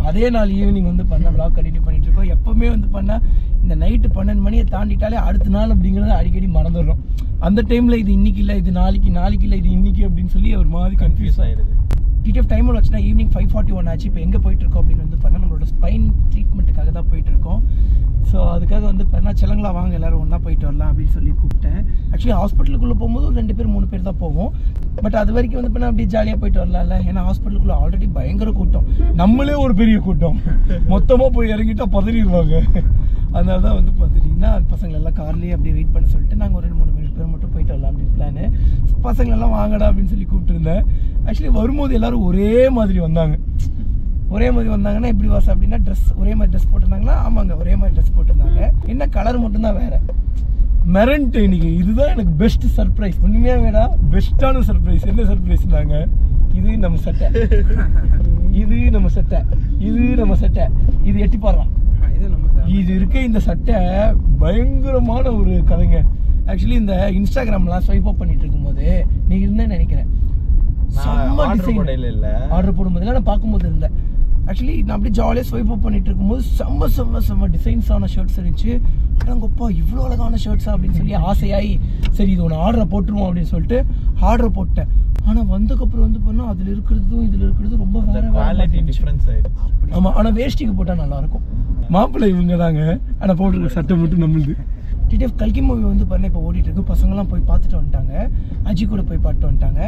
A: அதே நாள் ஈவினிங் வந்து பண்ண வ்ளாக் கண்டினியூ பண்ணிட்டு இருக்கோம் எப்பவுமே வந்து பண்ணா இந்த நைட்டு 12 மணியை தாண்டிட்டாலே அடுத்த நாள் அப்படிங்கறத அடிக்கடி மறந்துடுறோம் அந்த டைம்ல இது இன்னைக்கு இல்ல இது நாளைக்கு இல்ல இது இன்னைக்கு அப்படின்னு சொல்லி ஒரு மாதிரி கன்ஃபியூஸ் ஆயிருது டிடிஎஃப் டைமில் வச்சுன்னா ஈவினிங் 5:41 ஆச்சு. இப்போ எங்கே போயிட்டுருக்கோம் அப்படின்னு வந்து பார்த்தா நம்மளோட ஸ்பைன் ட்ரீட்மெண்ட்டுக்காக தான் போயிட்டுருக்கோம். ஸோ அதுக்காக வந்து பார்த்தா செலங்களா வாங்க எல்லோரும் ஒன்றா போயிட்டு வரலாம் அப்படின்னு சொல்லி கூப்பிட்டேன். ஆக்சுவலி ஹாஸ்பிட்டலுக்குள்ளே போகும்போது ஒரு 2 பேர் 3 பேர் தான் போவோம். பட் அது வரைக்கும் வந்து பார்த்தா அப்படியே ஜாலியாக போயிட்டு வரலாம்ல. ஏன்னா ஹாஸ்பிட்டலுக்குள்ளே ஆல்ரெடி பயங்கர கூட்டம், நம்மளே ஒரு பெரிய கூட்டம், மொத்தமாக போய் இறங்கிட்டா பதறிடுவாங்க. அதனால தான் வந்து பார்த்துட்டிங்கன்னா பசங்களெல்லாம் கார்லேயே அப்படியே வெயிட் பண்ண சொல்லிட்டு நாங்கள் ஒரு 2-3 பேர் மட்டும் போயிட்டு வரலாம் அப்படின்னு பிளானு. பசங்களெல்லாம் வாங்கடா அப்படின்னு சொல்லி கூப்பிட்டுருந்தேன். ஆக்சுவலி வரும்போது எல்லோரும் ஒரே மாதிரி வந்தாங்க. ஒரே மாதிரி வந்தாங்கன்னா எப்படி வாசம் அப்படின்னா ட்ரெஸ் ஒரே மாதிரி ட்ரெஸ் போட்டிருந்தாங்களா? ஆமாங்க, ஒரே மாதிரி ட்ரெஸ் போட்டிருந்தாங்க. என்ன கலர் மட்டும்தான் வேறு. மெரண்ட் இன்னைக்கு இதுதான் எனக்கு பெஸ்ட் சர்ப்ரைஸ். உண்மையாக வேடா பெஸ்ட்டான சர்ப்ரைஸ். என்ன சர்ப்ரைஸ்னாங்க, இது நம்ம சட்டை, இது நம்ம சட்டை, இது நம்ம சட்டை, இது எட்டி பாடுறான். இது இருக்க இந்த சட்டை பயங்கரமான ஒரு கதைங்க. ஆக்சுவலி இந்த இன்ஸ்டாகிராம்லாம் ஸ்வைப் அப் பண்ணிட்டு இருக்கும்போது நீ இருந்தேன்னு நினைக்கிறேன். ஆர்டர் போடும்போது நான் பார்க்கும்போது இருந்தேன். ஆக்சுவலி நான் அப்படியே ஜாலியாக ஸ்வைப் அப் பண்ணிட்டு இருக்கும்போது செம்ம டிசைன்ஸான ஷர்ட்ஸ் இருந்துச்சு. அடங்கப்பா இவ்வளோ அழகான ஷர்ட்ஸா அப்படின்னு சொல்லி ஆசையாகி சரி இது ஒன்று ஆர்டரை போட்டுருவோம் அப்படின்னு சொல்லிட்டு ஆர்டர் போட்டேன். ஆனால் வந்ததுக்கப்புறம் வந்து பண்ணால் அதில் இருக்கிறதும் இதில் இருக்கிறது ரொம்ப வேறு டிஃப்ரென்ஸ் ஆகிடும். ஆமாம், ஆனால் வேஷ்டிக்கு போட்டால் நல்லாயிருக்கும். மாப்பிள்ளை இவங்க தாங்க, ஆனால் போட்டிருக்க சட்டை மட்டும் நம்மளுது. டிடிஎஃப் கல்கி மூவி வந்து பண்ண இப்போ ஓடிட்டு இருக்கு. பசங்கள்லாம் போய் பார்த்துட்டு வந்துட்டாங்க, அஜி கூட போய் பார்த்துட்டு வந்துட்டாங்க.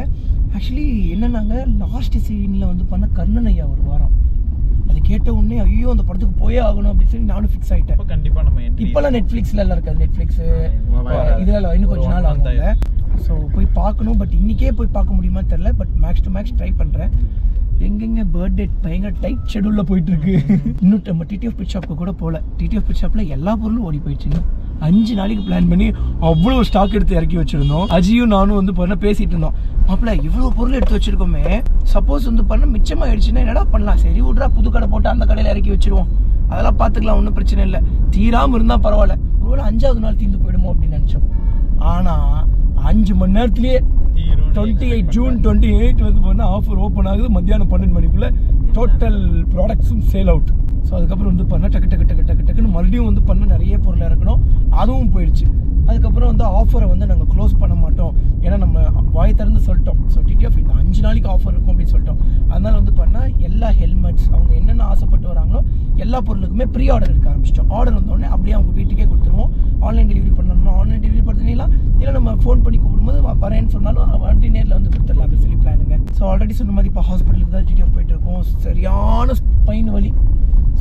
A: ஆக்சுவலி என்னன்னாங்க லாஸ்ட் சீனில் வந்து பண்ண கர்ணன் ஐயா ஒரு வாரம் அது கேட்ட உடனே ஐயோ அந்த படத்துக்கு போயே ஆகணும் அப்படின்னு சொல்லி நானும் ஃபிக்ஸ் ஆகிட்டேன்.
C: கண்டிப்பாக நம்ம
A: இப்போல்லாம் நெட்ஃப்ளிக்ஸ்ல எல்லாம் இருக்காது, நெட்ஃப்ளிக்ஸு இதெல்லாம் இன்னும் கொஞ்சம் நாள் ஆகுங்க. ஸோ போய் பார்க்கணும். பட் இன்றைக்கே போய் பார்க்க முடியுமான்னு தெரில. But max to max try பண்ணுறேன். எங்கெங்க பர்த்டே பயங்கர டைட் ஷெடியூலில் போயிட்டுருக்கு. இன்னும் நம்ம டிடிஎஃப் பிட் ஷாப்புக்கு கூட போகல. டிடிஎஃப் பிட் ஷாப்பில் எல்லா பொருளும் ஓடி போயிடுச்சுங்க. 5 நாளைக்கு பிளான் பண்ணி அவ்வளோ ஸ்டாக் எடுத்து இறக்கி வச்சுருந்தோம். அஜியும் நானும் வந்து பண்ண பேசிகிட்டு இருந்தோம். மாப்பிள்ள இவ்வளோ பொருள் எடுத்து வச்சுருக்கோமே, சப்போஸ் வந்து பண்ண மிச்சமாகிடுச்சுன்னா என்னடா பண்ணலாம், சரி விட்றா புது கடை போட்டு அந்த கடையில் இறக்கி வச்சுருவோம், அதெல்லாம் பார்த்துக்கலாம், ஒன்றும் பிரச்சனை இல்லை, தீராமல் இருந்தால் பரவாயில்ல, ஒருவேளை 5ஆவது நாள் தீர்ந்து போயிடுமோ அப்படின்னு நினச்சோம். ஆனால் 5 மணி நேரத்துலேயே 28 ஜூன் 28 வந்து பண்ணால் ஆஃபர் ஓப்பன் ஆகுது. மத்தியானம் 12 மணிக்குள்ளே டோட்டல் ப்ராடக்ட்ஸும் சேல் அவுட். ஸோ அதுக்கப்புறம் வந்து பண்ணால் டக்குன்னு மறுபடியும் வந்து பண்ண நிறைய பொருள் இறக்கணும், அதுவும் போயிடுச்சு. அதுக்கப்புறம் வந்து ஆஃபரை வந்து நாங்கள் க்ளோஸ் பண்ண மாட்டோம், ஏன்னா நம்ம வாய் திறந்து சொல்லிட்டோம். ஸோ டிடிஎஃப் இந்த 5 நாளைக்கு ஆஃபர் இருக்கும் அப்படின்னு சொல்லிட்டோம். அதனால் வந்து பண்ணால் எல்லா ஹெல்மெட்ஸ் அவங்க என்னென்ன ஆசைப்பட்டு வராங்களோ எல்லா பொருளுக்குமே ப்ரீ ஆர்டர் எடுக்க ஆரம்பிச்சிட்டோம். ஆர்டர் வந்தோடனே அப்படியே அவங்க வீட்டுக்கே கொடுத்துருவோம். ஆன்லைன் டெலிவரி பண்ணணும்னா ஆன்லைன் டெலிவரி பண்ணிடலாம், இல்லை நம்ம ஃபோன் பண்ணி கூப்பிடும்போது வரேன்னு சொன்னாலும் வண்டி நேரில் வந்து கொடுத்துடலாம் அப்படின்னு சொல்லி பிளானுங்க. ஸோ ஆல்ரெடி சொன்ன மாதிரி இப்போ ஹாஸ்பிட்டலுக்கு தான் டிடிஎஃப் போயிட்டு இருக்கோம். சரியான ஸ்பைன் வலி.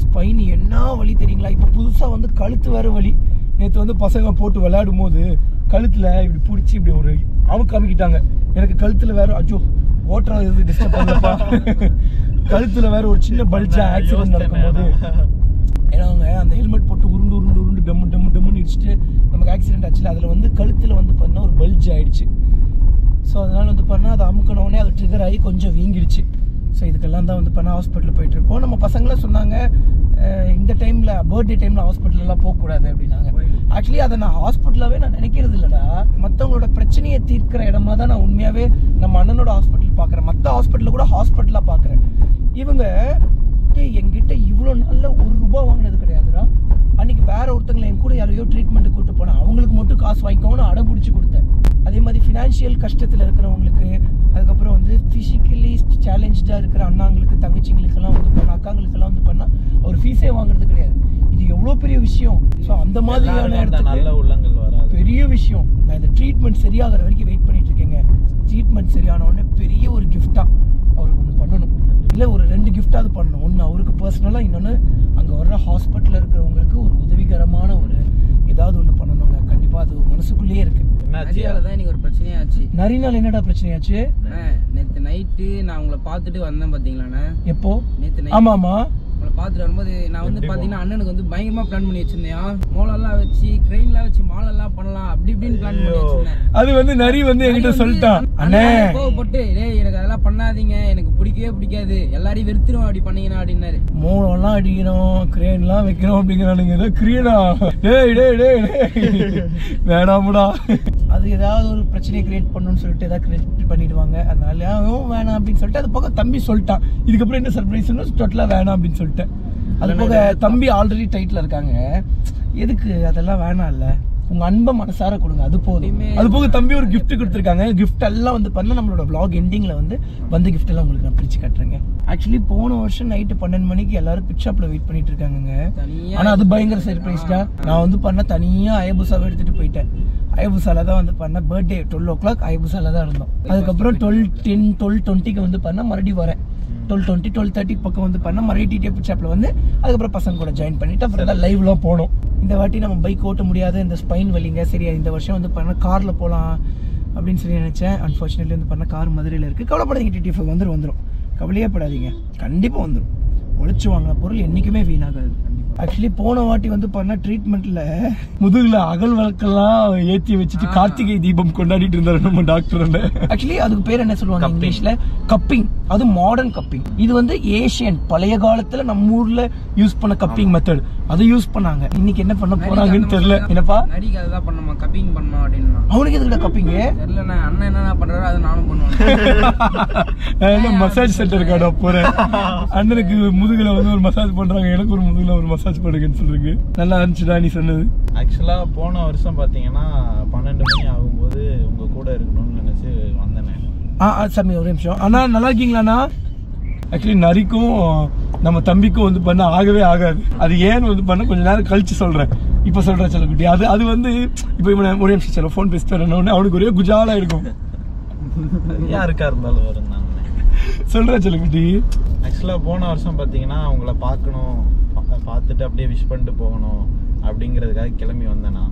A: ஸ்பைன் என்ன வலி தெரியுங்களா? இப்போ புதுசாக வந்து கழுத்து வேறு வலி. நேற்று வந்து பசங்க போட்டு விளையாடும் போது கழுத்தில் இப்படி பிடிச்சி இப்படி ஒரு அமுக்கிட்டாங்க. எனக்கு கழுத்தில் வேறு அஜோ ஓட்டுறது எது டிஸ்டர்ப் பண்ணலப்பா, கழுத்தில் வேறு ஒரு சின்ன பல்ஜா ஆக்சிடென்ட் நடக்கும்போது ஏன்னா அவங்க அந்த ஹெல்மெட் போட்டு உருண்டு டம்முன்னு இடிச்சுட்டு நமக்கு ஆக்சிடென்ட் ஆச்சுல, அதில் வந்து கழுத்தில் வந்து பண்ணால் ஒரு பல்ஜ் ஆகிடுச்சு. ஸோ அதனால் வந்து பண்ணால் அதை அமுக்கணுன்னே அது ட்ரிகர் ஆகி கொஞ்சம் வீங்கிடுச்சு. ஸோ இதுக்கெல்லாம் தான் வந்து பண்ணால் ஹாஸ்பிட்டலில் போயிட்டுருக்கோம். நம்ம பசங்களாம் சொன்னாங்க இந்த டைமில் பர்த்டே டைமில் ஹாஸ்பிட்டலெலாம் போகக்கூடாது அப்படின்னாங்க. ஆக்சுவலி அதை நான் ஹாஸ்பிட்டலாகவே நான் நினைக்கிறது இல்லைடா, மற்றவங்களோட பிரச்சனையை தீர்க்கிற இடமா தான் நான் உண்மையாகவே நம்ம அண்ணனோட ஹாஸ்பிட்டல் பார்க்குறேன். மற்ற ஹாஸ்பிட்டலில் கூட ஹாஸ்பிட்டலாக பார்க்குறேன். இவங்க என்கிட்ட இவ்வளோ நாளில் ₹1 வாங்கினது கிடையாதுடா. அன்றைக்கி வேற ஒருத்தங்களை என் கூட யாரையோ ட்ரீட்மெண்ட்டு கூப்பிட்டு போனேன், அவங்களுக்கு மட்டும் காசு வாங்கிக்கோன்னு அடம்பிடிச்சி கொடுத்தேன். அதே மாதிரி ஃபினான்ஷியல் கஷ்டத்தில் இருக்கிறவங்களுக்கு, அதுக்கப்புறம் வந்து ஃபிசிக்கலி சேலஞ்சாக இருக்கிற அண்ணாங்களுக்கு தங்கச்சிங்களுக்கெல்லாம் வந்து பண்ண அக்காங்களுக்கெல்லாம் வந்து பண்ணால் அவர் ஃபீஸே வாங்குறது கிடையாது. இது எவ்வளோ பெரிய விஷயம். ஸோ அந்த மாதிரியான இடத்துல பெரிய விஷயம். நான் இந்த ட்ரீட்மெண்ட் சரியாகிற வரைக்கும் வெயிட் பண்ணிட்டு இருக்கேங்க. ட்ரீட்மெண்ட் சரியான உடனே பெரிய ஒரு கிஃப்டாக அவருக்கு ஒன்று பண்ணணும், இல்லை ஒரு 2 கிஃப்டாவது பண்ணணும். ஒன்று அவருக்கு பர்சனலாக, இன்னொன்று அங்கே வர்ற ஹாஸ்பிட்டலில் இருக்கிறவங்களுக்கு ஒரு உதவிகரமான ஒரு ஏதாவது ஒன்று பண்ணணுங்க. கண்டிப்பாக அது மனசுக்குள்ளேயே இருக்குது.
F: நரியால தான் எனக்கு ஒரு பிரச்சனையாச்சு.
A: நரினால என்னடா பிரச்சனையாச்சு?
F: நேற்று நைட்டு நான் உங்களை பார்த்துட்டு வந்தேன் பார்த்தீங்களாண்ணே.
A: எப்போ?
F: நேற்று நைட்.
A: ஆமாம்மா,
F: உங்களை பார்த்துட்டு வரும்போது நான் வந்து பார்த்தீங்கன்னா அண்ணனுக்கு வந்து பயங்கரமாக பிளான் பண்ணி வச்சிருந்தேன். மோளெல்லாம் வச்சு க்ரெயின்லாம் வச்சு மாலெல்லாம் பண்ணலாம் அப்படி இப்படின்னு பிளான் பண்ணி வச்சிருந்தேன்.
A: அது வந்து நரி வந்து என்கிட்ட சொல்லிட்டான், அண்ணே
F: கோவப்பட்டு டேய் எனக்கு அதெல்லாம் பண்ணாதீங்க, எனக்கு பிடிக்கவே பிடிக்காது, எல்லாரையும் வெறுத்துருவோம் அப்படி பண்ணீங்கன்னா அப்படின்னாரு.
A: மோளெல்லாம் அடிக்கணும், கிரேன்லாம் வைக்கணும் அப்படிங்கிறானுங்க. ஏதோ கிரீனா டேய் டேய் டேய் வேணாமுடா. அது ஏதாவது ஒரு பிரச்சனையை கிரியேட் பண்ணணும்னு சொல்லிட்டு ஏதாவது கிரியேட் பண்ணிடுவாங்க. அதனால வேணாம் அப்படின்னு சொல்லிட்டு அது போக தம்பி சொல்லிட்டான், இதுக்கப்புறம் என்ன சர்ப்ரைஸ்னு டோட்டலாக வேணாம் அப்படின்னு சொல்லிட்டேன். அது போக தம்பி ஆல்ரெடி டைட்டில் இருக்காங்க, எதுக்கு அதெல்லாம் வேணாம் இல்லை உங்க அன்பை மனசார கொடுங்க, அது போதும். அது போக தம்பி ஒரு gift கொடுத்துருக்காங்க. gift எல்லாம் வந்து பண்ண நம்மளோட vlog endingல வந்து gift எல்லாம் உங்களுக்கு நான் பிரிச்சு காட்டுறேங்க. ஆக்சுவலி போன வருஷம் நைட்டு 12 மணிக்கு எல்லாரும் பிட் ஷாப்ல வெயிட் பண்ணிட்டு இருக்காங்க. ஆனா அது பயங்கர சர்ப்ரைஸ்டா நான் வந்து பண்ண தனியா அயபுசாவை எடுத்துட்டு போயிட்டேன். அயபுசால தான் வந்து பண்ண பர்த்டே 12 o'clock அயபுசால தான் இருந்தோம். அதுக்கப்புறம் 12:10 12:20க்கு வந்து பண்ண மறுபடியும் வரேன். 12:20 12:30 பக்கம் வந்து பண்ண மறுபடியும் டிடிஎஃப் ஷாப்ல வந்து அதுக்கப்புறம் பசங்க கூட ஜாயின் பண்ணிட்டு அப்புறம் தான் லைவ்லாம் போனோம். இந்த வாட்டி நம்ம பைக் ஓட்ட முடியாத இந்த ஸ்பைன் வலிங்க, சரியா இந்த வருஷம் வந்து பண்ண கார்ல போகலாம் அப்படின்னு சொல்லி நினைச்சேன். அன்ஃபார்ச்சுனேட்லி வந்து பண்ண கார் மதுரையில் இருக்கு. கவலைப்படாதீங்க, டிடிஎஃப் வந்துடும், கவலையே படாதீங்க, கண்டிப்பாக வந்துடும். உழைச்சு வாங்கின பொருள் என்றைக்குமே வீணாகாது. ஆக்சுவலி போன வாட்டி வந்து பண்ண ட்ரீட்மெண்ட்ல முதுகுல அகல் விளக்கெல்லாம் ஏற்றி வச்சுட்டு கார்த்திகை தீபம் கொண்டாடிட்டு இருந்தாரு நம்ம டாக்டர். ஆக்சுவலி அதுக்கு பேர் என்ன சொல்லுவாங்க இங்கிலீஷ்ல? கப்பிங். அது மாடர்ன் கப்பிங். இது வந்து ஏஷியன் பழைய காலத்துல நம்ம ஊர்ல யூஸ் பண்ண கப்பிங் மெத்தட். அது யூஸ் பண்ணாங்க. இன்னைக்கு என்ன பண்ண போறாங்கன்னு தெரியல. என்னப்பா
F: நரிக்கு அதுதான் பண்ணமா, கப்பிங் பண்ணமா அப்படின்னா.
A: அவனுக்கு எதுக்குடா கப்பிங்
F: தெரியலண்ணா. அண்ணன் என்ன பண்றாரோ அதை நானும் பண்ணுவேன்.
A: மசாஜ் சென்டர் கடை போறேன். அண்ணனுக்கு முதுகுல வந்து ஒரு மசாஜ் பண்றாங்க, எனக்கு ஒரு முதுகுல ஒரு மசாஜ் பண்ணுங்கன்னு சொல்றீங்க. நல்லா இருந்துச்சுடா நீ சொன்னது.
C: ஆக்சுவலா போன வருஷம் பாத்தீங்கன்னா 12 மணி ஆகும்போது உங்க கூட இருக்கணும்னு நினைச்சு வந்தேன்.
A: சாமி ஒரு நிமிஷம். அண்ணா நல்லா இருக்கீங்களாண்ணா? ஆக்சுவலி நரிக்கும் நம்ம தம்பிக்கும் வந்து பண்ண ஆகவே ஆகாது. அது ஏன்னு வந்து பண்ண கொஞ்ச நேரம் கழிச்சு சொல்றேன். இப்ப சொல்றேன் செல்லக்குட்டி. அது வந்து இப்ப இவன் ஒரே நிமிஷம் சொல்ல போன் பேசிட்டு வரணும்னு அவனுக்கு ஒரே குஜாலா இருக்கும்.
C: யாருக்கா இருந்தாலும் வரும் நான்
A: சொல்றேன் செல்லக்குட்டி.
C: ஆக்சுவலா போன வருஷம் பாத்தீங்கன்னா உங்களை பார்க்கணும், பார்த்துட்டு அப்படியே விஷ் பண்ணிட்டு போகணும் அப்படிங்கறதுக்காக கிளம்பி வந்தேனா.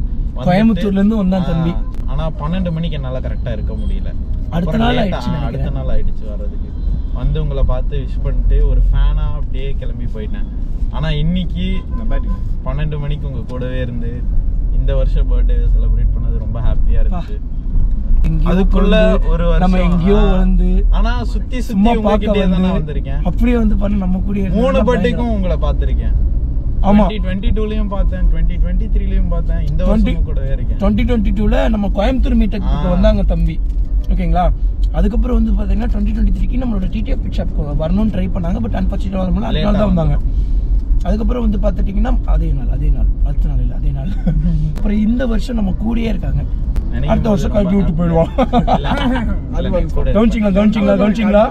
A: கோயம்புத்தூர்ல இருந்து வந்தான் தம்பி.
C: ஆனா 12 மணிக்கு என்னால கரெக்டா இருக்க முடியல.
A: அடுத்த நாள்
C: ஆயிடுச்சு வர்றதுக்கு. வந்து உங்களை பார்த்து விஷ் பண்ணிட்டு ஒரு ஃபேனா அப்படியே கிளம்பி போயிட்டேன். ஆனா இன்னைக்கு 12 மணிக்கு உங்க கூடவே இருந்து இந்த வருஷம் பர்த்டே செலிப்ரேட் பண்ணது ரொம்ப ஹாப்பியா இருந்துச்சு. அதுக்குள்ள ஒரு
A: நம்ம எங்கயோ வந்து
C: ஆனா சுத்தி சுத்தி உங்ககிட்டயே தான வந்திருக்கேன்.
A: அப்படியே வந்து பண்ண நம்ம கூட
C: 3 பர்த்டேக்கும் உங்களை பார்த்திருக்கேன். ஆமா 2022லயும் பார்த்தேன், 2023லயும் பார்த்தேன், இந்த வருஷமும் கூடவே இருக்கேன்.
A: 2022ல நம்ம கோயம்புத்தூர் மீட்டுக்கு வந்தாங்க தம்பி, ஓகேங்களா. அதுக்கப்புறம் வந்து பாத்தீங்கன்னா 2023க்கு நம்மளோட டிடிஎஃப் பிட் ஷாப்க்கு வரணும்னு ட்ரை பண்ணாங்க. பட் அன்ஃபார்ச்சுனேட்டா வரணும்னா அதே நாள் தான் வந்தாங்க. அதுக்கப்புறம் வந்து பார்த்துட்டிங்கன்னா அதே நாள் அடுத்த நாள் இல்லை அதே நாள். அப்புறம் இந்த வருஷம் நம்ம கூடயே இருக்காங்க. அடுத்த வருஷம் கல்வி விட்டு போயிடுவோம். கவனிச்சிங்களா?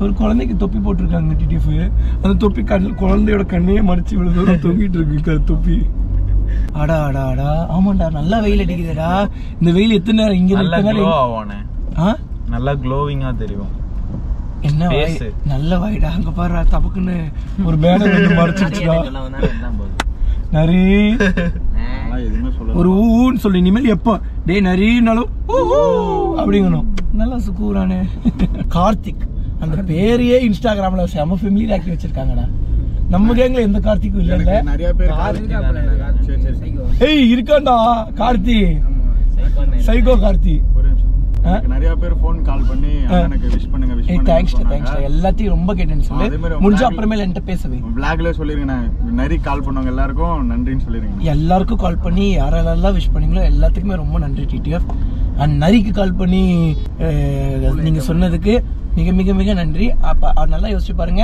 A: ஒரு குழந்தைக்கு தொப்பி போட்டிருக்காங்க டிடிஎஃப். அந்த தொப்பி குழந்தையோட கண்ணையே மறைச்சு விழுந்து தொங்கிட்டு இருக்கு தொப்பி. அடா அடா அடா. ஆமாண்டா, நல்லா வெயில் அடிக்குதுடா. இந்த வெயில் எத்தனை நேரம் இங்க
C: நல்லா க்ளோவிங்கா தெரியும்.
A: என்ன நல்ல வாய்டா. அங்க பாரு தபக்குன்னு ஒரு பேனர் வந்து மறைச்சிருச்சுடா. நரி ஒரு ஊன்னு சொல்லி இனிமேல் எப்ப டே நரினாலும் அப்படிங்கணும். நல்லா சுக்கூரானே. கார்த்திக் அந்த பேரையே இன்ஸ்டாகிராம்ல செம ஃபேமிலி ஆக்கி வச்சிருக்காங்கடா. நம்ம கேங்ல எந்த கார்த்திக்கும் இல்ல. நிறைய பேர் ஏய் இருக்காண்டா கார்த்தி, சைகோ கார்த்தி.
C: நிறைய பேர் ஃபோன் கால் பண்ணி அண்ணனுக்கு விஷ் பண்ணுங்க விஷ் பண்ணுங்க.
A: தேங்க்ஸ் எல்லாத்தையும் ரொம்ப கேட்டேன்னு சொல்லி முடிஞ்ச அப்புறமேல என்கிட்ட பேசுவேன்.
C: பிளாக்ல சொல்லிருங்க. நிறைய கால் பண்ணவங்க எல்லாருக்கும் நன்றின்னு சொல்லிருங்க.
A: எல்லாருக்கும் கால் பண்ணி யாரெல்லாம் விஷ் பண்ணீங்களோ எல்லாத்துக்குமே ரொம்ப நன்றி டிடிஎஃப். அண்ட் நரிக்கு கால் பண்ணி நீங்க சொன்னதுக்கு மிக மிக மிக நன்றி. அப்ப நல்லா யோசிச்சு பாருங்க,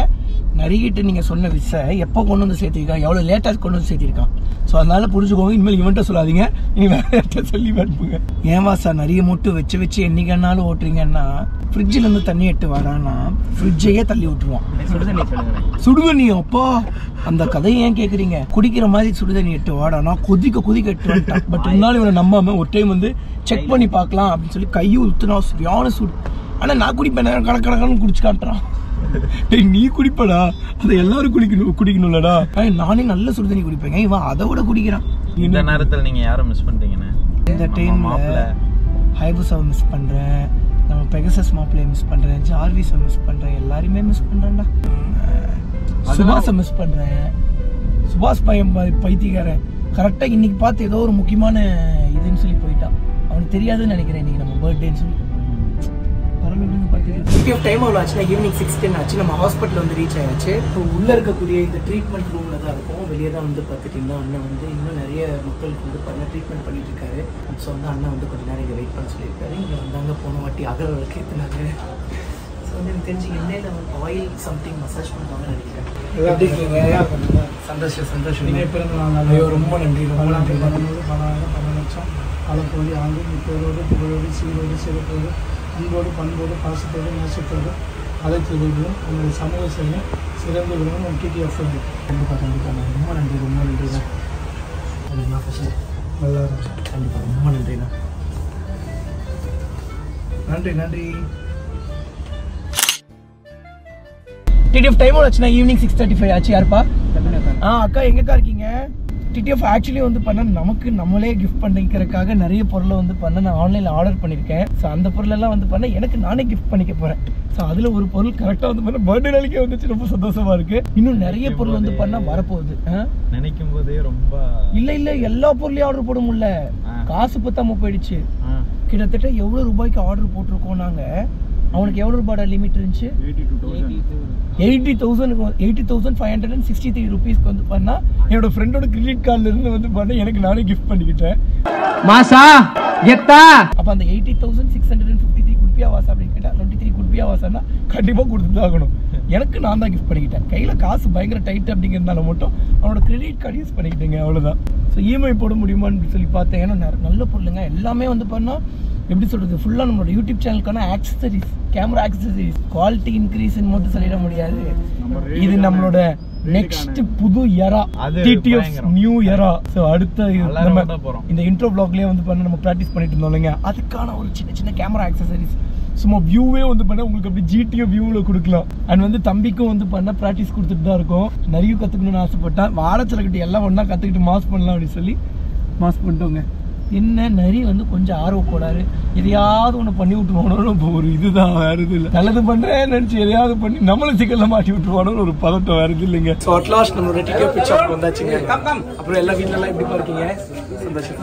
A: நரிகிட்ட நீங்க சொன்ன விஷயம் எப்போ கொண்டு வந்து சேர்த்திருக்கான், எவ்வளவு லேட்டா கொண்டு வந்து சேர்த்திருக்கான். ஸோ அதனால புரிஞ்சுக்கோங்க. இனிமேல் இவன்ட்ட சொல்லாதீங்க, இனி வேற சொல்லி அனுப்புங்க. ஏன் சார் நிறைய மூட்டு வச்சு என்னைக்குனாலும் ஓட்டுறீங்கன்னா ஃப்ரிட்ஜில் இருந்து தண்ணி எட்டு வரானா ஃப்ரிட்ஜையே தள்ளி விட்டுருவான். சுடுதண்ணி அப்பா அந்த கதையை ஏன் கேட்குறீங்க? குடிக்கிற மாதிரி சுடுதண்ணி எட்டு வாடானா கொதிக்க எட்டு வந்துட்டான். பட் இருந்தாலும் இவனை நம்பாம ஒரு டைம் வந்து செக் பண்ணி பார்க்கலாம் அப்படின்னு சொல்லி கையை ஊத்துனா சரியான சுடு. ஆனா நான் குடிப்பேன், கணக்கணக்கானு குடிச்சு காட்டுறான். நீ குடிப்படா, அதை எல்லாரும் குடிக்கணும்லடா. நானே நல்ல சுடுதண்ணி குடிப்பேங்க, இவன் அதை விட குடிக்கிறான்.
C: இந்த நேரத்தில் நீங்க யாரும் மிஸ் பண்றீங்கன்னு
A: இந்த டைம்ல ஹைபுசாவை மிஸ் பண்றேன், நம்ம பெகசஸ் மாப்பிளையை மிஸ் பண்றேன், ஜார்விஸை மிஸ் பண்றேன், எல்லாரையுமே மிஸ் பண்றேன்டா. சுபாஷை மிஸ் பண்றேன். சுபாஷ் பைத்தியக்காரன் கரெக்டா இன்னைக்கு பார்த்து ஏதோ ஒரு முக்கியமான இதுன்னு சொல்லி போயிட்டான். அவனுக்கு தெரியாதுன்னு நினைக்கிறேன் இன்னைக்கு நம்ம பர்த்டேன்னு சொல்லி. டைம் அவ்வளோ ஆச்சுன்னா ஈவினிங் 6:10 ஆச்சு. நம்ம ஹாஸ்பிட்டல் வந்து ரீச் ஆயாச்சு. இப்போ உள்ளே இருக்கக்கூடிய இந்த ட்ரீட்மெண்ட் ரூமில் தான் இருக்கும். வெளியே தான் வந்து பார்த்துட்டிங்கன்னா அண்ணன் வந்து இன்னும் நிறைய மக்களுக்கு வந்து பண்ண ட்ரீட்மெண்ட் பண்ணிட்டு இருக்காரு. ஸோ வந்து அண்ணன் வந்து கொஞ்சம் நேரம் இங்கே வெயிட் பண்ண சொல்லியிருக்காரு. இங்கே வந்தாங்க போன வாட்டி அகல் விளக்கு ஏற்றினாங்க. ஸோ வந்து எனக்கு தெரிஞ்சு எண்ணெயில் வந்து ஆயில் சம்திங் மசாஜ் பண்ணுவாங்கன்னு நினைக்கிறேன். எப்படி இருக்கீங்க? சந்தோஷம். நீங்கள் பிறந்தநாள் ஐயோ ரொம்ப நன்றி.
G: 11 லட்சம் அளப்போடு ஆண்டு முப்போடு புகழோடு சீரோடு சிறப்போடு அன்போடு பண்போடு பாசத்தோடு நேசத்தோடு அழைத்ததோடும் உங்களுடைய சமூக சேவை சிறந்து விடணும் உங்கள் டிடிஎஃப் கண்டிப்பாக ரொம்ப நன்றி தான். சரிங்களா ஃபஸ்ட்டு நல்லா இருக்கும். கண்டிப்பாக ரொம்ப நன்றிண்ணா. நன்றி.
A: டிடிஎஃப் டைம் ஆச்சுன்னா ஈவினிங் 6:35 ஆச்சு. யாருப்பா? அக்கா எங்கக்கா இருக்கீங்க? டிடிஎஃப் ஆக்சுவலி வந்து பண்ண நமக்கு நம்மளே கிஃப்ட் பண்ணிக்கிறதுக்காக நிறைய பொருளை வந்து பண்ண நான் ஆன்லைனில் ஆர்டர் பண்ணியிருக்கேன். ஸோ அந்த பொருளெல்லாம் வந்து பண்ண எனக்கு நானே கிஃப்ட் பண்ணிக்க போகிறேன். ஸோ அதில் ஒரு பொருள் கரெக்டாக வந்து பண்ண பர்த்டே நாளைக்கே வந்துச்சு. ரொம்ப சந்தோஷமா இருக்கு. இன்னும் நிறைய பொருள் வந்து பண்ணால் வரப்போகுது.
C: நினைக்கும் போதே ரொம்ப
A: இல்லை எல்லா பொருளையும் ஆர்டர் போட முடியல. காசு பத்தாம போயிடுச்சு. கிட்டத்தட்ட எவ்வளோ ரூபாய்க்கு ஆர்டர் போட்டிருக்கோம் நாங்கள். அவனுக்கு எவ்வளோ ரூபாய் லிமிட் இருந்துச்சு? 80,563 ருபீஸ்க்கு வந்து பண்ணா என்னோட ஃப்ரெண்டோட கிரெடிட் கார்டுல இருந்து வந்து பண்ண எனக்கு நானே கிஃப்ட் பண்ணிக்கிட்டேன்.
F: மாசா கெத்தா.
A: அப்ப அந்த 80,653 குட்பியா வாசா அப்படின்னு கேட்டா 23 குட்பியா வாசானா கண்டிப்பா கொடுத்துதான் ஆகணும். எனக்கு நான் தான் கிஃப்ட் பண்ணிக்கிட்டேன். கையில காசு பயங்கர டைட் அப்படிங்கிறதுனால மட்டும் அவனோட கிரெடிட் கார்டு யூஸ் பண்ணிக்கிட்டேங்க. அவ்வளவுதான். ஸோ இஎம்ஐ போட முடியுமான்னு சொல்லி பார்த்தேன். ஏன்னா நல்ல பொருளுங்க எல்லாமே வந்து பண்ணா எப்படி சொல்றது, ஃபுல்லா நம்மளோட யூடியூப் சேனலுக்கான ஆக்சசரிஸ், கேமரா ஆக்சசரிஸ், குவாலிட்டி இன்க்ரீஸ்ன்னு மட்டும் சொல்லிட முடியாது. இது நம்மளோட நெக்ஸ்ட் புது era, TTF new era. So அடுத்த நம்ம இந்த இன்ட்ரோ வ்ளாக்லயே வந்து பண்ண நம்ம ப்ராக்டிஸ் பண்ணிட்டு இருந்தோம் இல்லைங்க, அதுக்கான ஒரு சின்ன கேமரா ஆக்சசரிஸ் சும்மா வியூவே வந்து பண்ண உங்களுக்கு அப்படி ஜிடிஓ வியூவில் கொடுக்கலாம். அண்ட் வந்து தம்பிக்கும் வந்து பண்ண ப்ராக்டிஸ் கொடுத்துட்டு தான் இருக்கும். நிறைய கற்றுக்கணும்னு ஆசைப்பட்டேன். வாழைச்சலை கட்டி எல்லாம் ஒன்றா கற்றுக்கிட்டு மாஸ் பண்ணலாம் அப்படின்னு சொல்லி மாஸ் பண்ணிட்டோங்க. என்ன நிறைய வந்து கொஞ்சம் ஆர்வம் கோளாறு, எதையாவது ஒன்று பண்ணி விட்டுருவானோன்னு இப்போ ஒரு இதுதான், வேற இது இல்லை. நல்லது பண்ணுறேன்னு நினச்சி எதையாவது பண்ணி நம்மளும் சிக்கல்ல மாட்டி விட்டுருவானோன்னு ஒரு பதட்டம், வேற இது இல்லைங்க. ஸோ அட்லாஸ்ட் நம்மளோட டிடிஎஃப் பிட் ஷாப் வந்தாச்சுங்க. அப்புறம் எல்லா வீட்டிலலாம் எப்படி இருக்கீங்க? சந்தோஷம்.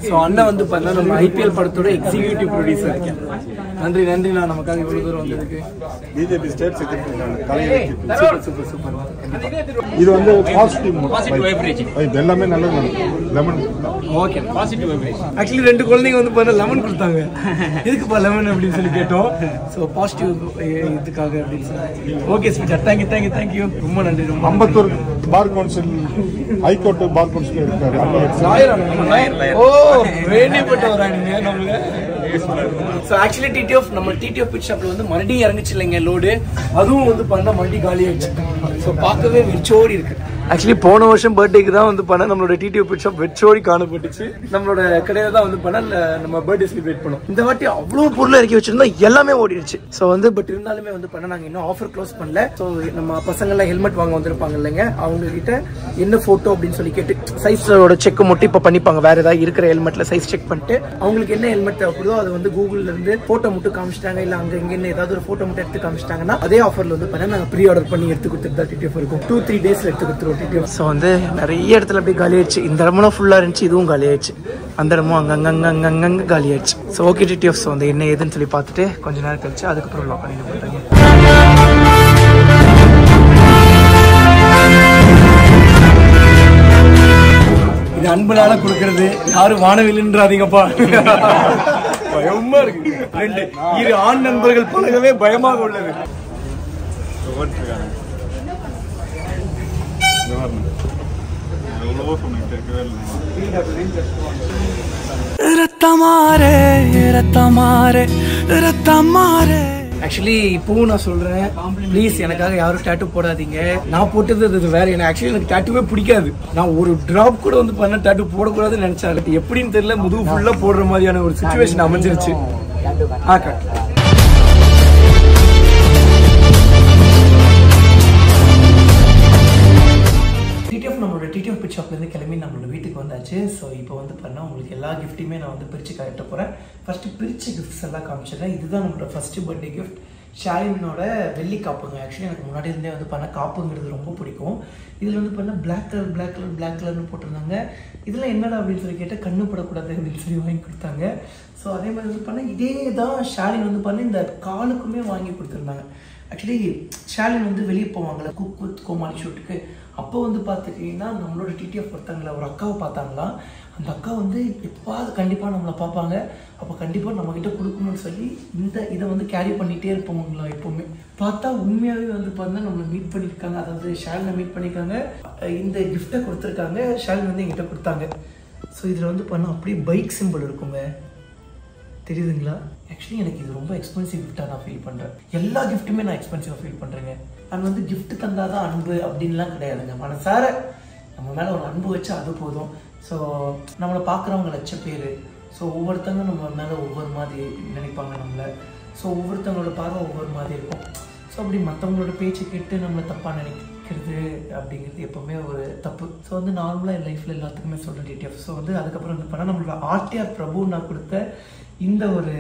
A: ஸோ அண்ணன் வந்து பார்த்தா நம்ம ஐபிஎல் படத்தோட எக்ஸிக்யூட்டிவ் ப்ரொடியூசர் இருக்கேன். நன்றி நான் நமக்காக இவ்வளோ தூரம் வந்ததுக்கு.
H: BJP state secretary.
A: சூப்பர்.
H: இது வந்து பாசிட்டிவ் வைப்ரேஷன், எல்லாமே நல்லது. Lemon
A: okay, positive vibration. Actually 2 குழந்தைங்க வந்து பண்ண லெமன் கொடுத்தாங்க. எதுக்குப்பா லெமன் அப்படின்னு சொல்லி கேட்டோம். ஸோ பாசிட்டிவ் இதுக்காக அப்படின்னு சொல்லி. ஓகே ஸ்வீட்டா, தேங்க்யூ. ரொம்ப நன்றி.
H: Ambattur bar council, high court bar council இருக்காரு.
A: ஓ வேண்டிப்பட்டவரா நீங்க நம்மள? ஸோ ஆக்சுவலி நம்ம டிடிஎஃப் பிட் ஷாப்ல வந்து மறுபடியும் இறங்குச்சு இல்லைங்க லோடு. அதுவும் வந்து பண்ண மறுபடியும் காலி ஆயிடுச்சு. ஸோ பார்க்கவே வெறிச்சோடி இருக்கு. ஆக்சுவலி போன வருஷம் பர்த்டேக்கு தான் வந்து பண்ண நம்மளோட டிடிஎஃப் பிட் ஷாப் வெறிச்சோடி காணப்பட்டுச்சு. நம்மளோட கடையில தான் வந்து பண்ண நம்ம பர்த்டே செலிப்ரேட் பண்ணோம். இந்த வாட்டி அவ்வளோ பொருளை இறக்கி வச்சிருந்தா எல்லாமே ஓடிடுச்சு. ஸோ வந்து பட் இருந்தாலுமே வந்து பண்ண நாங்கள் இன்னும் ஆஃபர் க்ளோஸ் பண்ணல. ஸோ நம்ம பசங்கள்லாம் ஹெல்மெட் வாங்க வந்திருப்பாங்க இல்லைங்க, அவங்க கிட்ட என்ன போட்டோ அப்படின்னு சொல்லி கேட்டு சைஸோட செக் மட்டும் இப்போ பண்ணிப்பாங்க. வேற ஏதாவது இருக்கிற ஹெல்மெட்ல சைஸ் செக் பண்ணிட்டு அவங்களுக்கு என்ன ஹெல்மெட் தேவைப்படுதோ அதை வந்து கூகுள்ல இருந்து போட்டோ மட்டும் காமிச்சிட்டாங்க, இல்லை அங்கே இங்கே ஏதாவது ஒரு போட்டோ மட்டும் எடுத்து காமிச்சிட்டாங்கன்னா அதே ஆஃபர்ல வந்து பண்ண நாங்கள் ப்ரீ ஆர்டர் பண்ணி எடுத்து கொடுத்துட்டு தான் டிடிஎஃப் இருக்கும். 2-3 டேஸ்ல எடுத்து கொடுத்துருவோம் டிடிஎஃப். ஸோ வந்து நிறைய இடத்துல அப்படியே காலி ஆயிடுச்சு. இந்த இடமும் ஃபுல்லாக இருந்துச்சு, இதுவும் காலி ஆயிடுச்சு. அந்த இடமும் அங்கங்க காலி ஆயிடுச்சு. ஸோ ஓகே டிடிஎஃப், ஸோ வந்து என்ன ஏதுன்னு சொல்லி பார்த்துட்டு கொஞ்ச நேரம் கழிச்சு அதுக்கப்புறம் லாக் பண்ணிட்டு போயிட்டாங்க. இது அன்புனால கொடுக்கறது, யாரும் வானவில்லைன்றாதீங்கப்பா. பயமா இருக்கு. 2 ஆண் நண்பர்கள் பழகவே பயமாக உள்ளது. ஆக்சுவலி இப்பவும் நான் சொல்றேன், ப்ளீஸ் எனக்காக யாரும் டாட்டூ போடாதீங்க. நான் போட்டது அது வேற. ஆக்சுவலி எனக்கு டாட்டூவே பிடிக்காது. நான் ஒரு டிராப் கூட வந்து பண்ண டாட்டூ போடக்கூடாதுன்னு நினைச்சாங்க. எப்படின்னு தெரியல, முதுகு ஃபுல்லா போடுற மாதிரியான ஒரு சிச்சுவேஷன் அமைஞ்சிருச்சு. நம்மளோட டிடிஎஃப் பிட் ஷாப்லேருந்து கிளம்பி நம்மளோட வீட்டுக்கு வந்தாச்சு. ஸோ இப்போ வந்து பண்ணால் உங்களுக்கு எல்லா கிஃப்ட்டுமே நான் வந்து பிரித்து காட்ட போகிறேன். ஃபஸ்ட்டு பிரித்த கிஃப்ட்ஸ் எல்லாம் காமிச்சிடுறேன். இதுதான் நம்மளோட ஃபஸ்ட்டு பர்த்டே கிஃப்ட், ஷாலினோட வெள்ளி காப்புங்க. ஆக்சுவலி எனக்கு முன்னாடி இருந்தே வந்து பண்ண காப்புங்கிறது ரொம்ப பிடிக்கும். இதில் வந்து பண்ண பிளாக் கலர்னு போட்டிருந்தாங்க. இதெல்லாம் என்னடா அப்படின்னு சொல்லி கேட்டால் கண்ணு படக்கூடாது அப்படின்னு சொல்லி வாங்கி கொடுத்தாங்க. ஸோ அதே மாதிரி வந்து பண்ண இதே தான் ஷாலின் வந்து பண்ண இந்த காலுக்குமே வாங்கி கொடுத்துருந்தாங்க. ஆக்சுவலி ஷாலின் வந்து வெளியே போவாங்கள்ல குக் வித் கோமாளி ஷூட்டுக்கு, அப்போ வந்து பார்த்துட்டிங்கன்னா நம்மளோட டிடிஎஃப் ஒருத்தங்கள ஒரு அக்காவை பார்த்தாங்களா. அந்த அக்கா வந்து எப்போது கண்டிப்பாக நம்மளை பார்ப்பாங்க, அப்போ கண்டிப்பாக நம்மக்கிட்ட கொடுக்கணும்னு சொல்லி இதை வந்து கேரி பண்ணிகிட்டே இருப்போங்களா. எப்போவுமே பார்த்தா உண்மையாகவே வந்து பார்த்தா நம்மளை மீட் பண்ணியிருக்காங்க. அதாவது ஷாலினை மீட் பண்ணியிருக்காங்க, இந்த கிஃப்ட்டை கொடுத்துருக்காங்க, ஷாலின் வந்து எங்கிட்ட கொடுத்தாங்க. ஸோ இதில் வந்து பண்ணால் அப்படியே பைக் சிம்பிள் இருக்குங்க, தெரியுதுங்களா? ஆக்சுவலி எனக்கு இது ரொம்ப எக்ஸ்பென்சிவ் கிஃப்டாக நான் ஃபீல் பண்ணுறேன். எல்லா கிஃப்ட்டுமே நான் எக்ஸ்பென்சிவாக ஃபீல் பண்ணுறேங்க. அண்ட் வந்து கிஃப்ட் தந்தால் தான் அன்பு அப்படின்லாம் கிடையாதுங்க. மனசார நம்ம மேலே ஒரு அன்பு வச்சா அது போதும். ஸோ நம்மளை பார்க்குறவங்க லட்சம் பேர். ஸோ ஒவ்வொருத்தவங்க நம்ம மேலே ஒவ்வொரு மாதிரி நினைப்பாங்க நம்மளை. ஸோ ஒவ்வொருத்தவங்களோட பார்வை ஒவ்வொரு மாதிரி இருக்கும். ஸோ அப்படி மற்றவங்களோட பேச்சு கேட்டு நம்மளை தப்பாக நினைக்கிறது அப்படிங்கிறது எப்போவுமே ஒரு தப்பு. ஸோ வந்து நார்மலாக என் லைஃப்பில் எல்லாத்துக்குமே சொல்கிற டிடிஎஃப். ஸோ வந்து அதுக்கப்புறம் வந்து பண்ணால் நம்மளோட ஆர்டிஆர் பிரபு நான் கொடுத்த இந்த ஒரு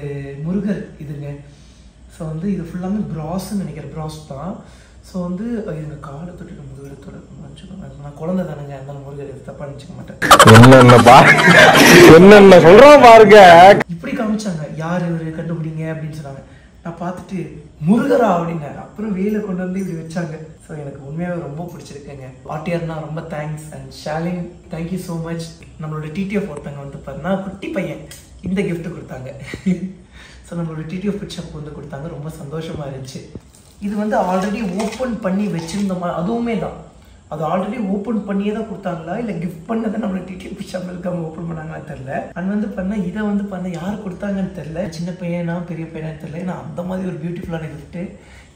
A: முருகர் இதுங்க. ஸோ வந்து இது ஃபுல்லாமே ப்ராஸ்ன்னு நினைக்கிறேன், ப்ராஸ் தான். ஸோ வந்து இதுங்க காலை தொட்டு முருகரத்தோட நினச்சிக்கோங்க. நான் குழந்தை தானுங்க, அதனால முருகர் இது தப்பாக நினச்சிக்க மாட்டேன்.
C: என்னென்ன சொல்றோம் பாருங்க.
A: இப்படி காமிச்சாங்க, யார் இவர் கண்டுபிடிங்க அப்படின்னு சொன்னாங்க. நான் பார்த்துட்டு முருகரா அப்படின்னேன். அப்புறம் வேலை கொண்டு வந்து இப்படி வச்சாங்க. ஸோ எனக்கு உண்மையாகவே ரொம்ப பிடிச்சிருக்குங்க. ஆர்டிஆர்னா ரொம்ப thanks. And Shalin thank you so much. நம்மளோட டிடிஎஃப் ஒருத்தங்க வந்து பார்த்தீங்கன்னா குட்டி பையன் இந்த கிஃப்ட் கொடுத்தாங்க. ஸோ நம்மளோட டிடிஎஃப் பிக்சருக்கு வந்து கொடுத்தாங்க, ரொம்ப சந்தோஷமாக இருந்துச்சு. இது வந்து ஆல்ரெடி ஓப்பன் பண்ணி வச்சுருந்தோமா, அதுவுமே தான். அது ஆல்ரெடி ஓப்பன் பண்ணியே தான் கொடுத்தாங்களா இல்லை கிஃப்ட் பண்ணதை நம்மளோட டிடிஎஃப் ஷாப்பில் இருக்காங்க ஓப்பன் பண்ணாங்களா தெரில. அண்ட் வந்து பண்ணால் இதை வந்து பண்ண யார் கொடுத்தாங்கன்னு தெரில, சின்ன பையனா பெரிய பையனான்னு தெரில. ஏன்னா அந்த மாதிரி ஒரு பியூட்டிஃபுல்லான கிஃப்ட்டு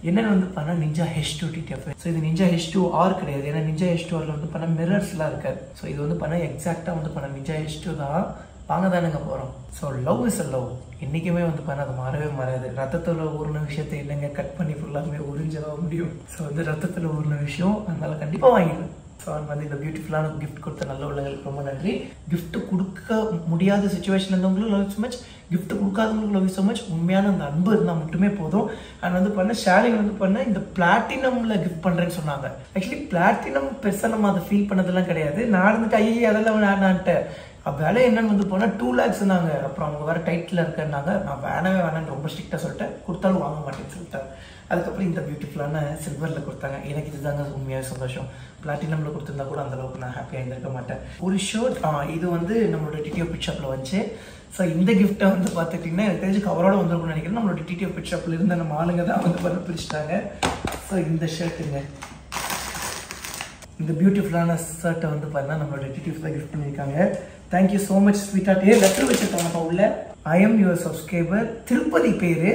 A: என்னென்னு வந்து பண்ணால் நிஞ்சா H2 டிடிஎஃப். ஸோ இது நிஞ்சா H2R கிடையாது. ஏன்னா நிஞ்சா H2Rல வந்து பண்ணால் மிரர்ஸ்லாம் இருக்காது. ஸோ இது வந்து பண்ணால் எக்ஸாக்டாக வந்து பண்ணால் நிஞ்சா H2 தான். வாங்க தானுங்க போகிறோம். So love is a love. என்றைக்குமே வந்து பண்ண அது மாறவே மாறாது. ரத்தத்தில் ஊறின விஷயத்தை இல்லைங்க கட் பண்ணி ஃபுல்லாமே உறிஞ்சதாக முடியும். ஸோ வந்து ரத்தத்தில் ஊறின விஷயம், அதனால் கண்டிப்பாக வாங்கிடுவேன். ஸோ வந்து இந்த பியூட்டிஃபுல்லான கிஃப்ட் கொடுத்த நல்ல உள்ளங்களுக்கு ரொம்ப நன்றி. கிஃப்ட் கொடுக்க முடியாத சுச்சுவேஷன் இருந்தவங்களும் லவ் ஸோ மச், கிஃப்ட் கொடுக்காதவங்களுக்கு லவ் ஸோ மச். உண்மையான அந்த அன்பு இருந்தால் மட்டுமே போதும். அண்ட் வந்து பண்ண ஷேரிங் வந்து பண்ண இந்த பிளாட்டினமில் கிஃப்ட் பண்ணுறேன்னு சொன்னாங்க. ஆக்சுவலி பிளாட்டினம் பெருசாக நம்ம அதை ஃபீல் பண்ணதெல்லாம் கிடையாது. நான் இருந்துட்டு ஐயே அதெல்லாம் வேணான்ட்டு விலை என்னன்னு வந்து போனால் 2 lakhs சொன்னாங்க. அப்புறம் அவங்க வேறு டைட்டில் இருக்கிறனாங்க. நான் வேணான்னு ரொம்ப ஸ்ட்ரிக்டாக சொல்லிட்டேன், கொடுத்தாலும் வாங்க மாட்டேன்னு சொல்லிட்டேன். அதுக்கப்புறம் இந்த பியூட்டிஃபுல்லான சில்வரில் கொடுத்தாங்க. எனக்கு இதுதாங்க உண்மையாக சந்தோஷம். பிளாட்டினமில் கொடுத்துருந்தா கூட அந்தளவுக்கு நான் ஹாப்பியாக இருந்திருக்க மாட்டேன். ஒரு ஷர்ட் இது வந்து நம்மளோட டிடிஎஃப் பிக்ஷாப்பில் வந்துச்சு. ஸோ இந்த கிஃப்ட்டை வந்து பார்த்துட்டிங்கன்னா எனக்கு தெரிஞ்சு கவரோட வந்துருக்கும்னு நினைக்கிறேன். நம்மளோட டிடிஎஃப் பிக்ஷாப்பில் இருந்த நம்ம ஆளுங்க தான் வந்து பண்ண பிரிச்சுட்டாங்க. ஸோ இந்த ஷர்ட்டுங்க, இந்த பியூட்டிஃபுல்லான ஷர்ட்டை வந்து பார்த்தீங்கன்னா நம்மளோட டிடிஎஃப் தான் கிஃப்ட் பண்ணியிருக்காங்க. Thank you so much sweetheart. Letter வச்சுருக்காங்க உள்ள. I am your subscriber, Tirupati பேர்,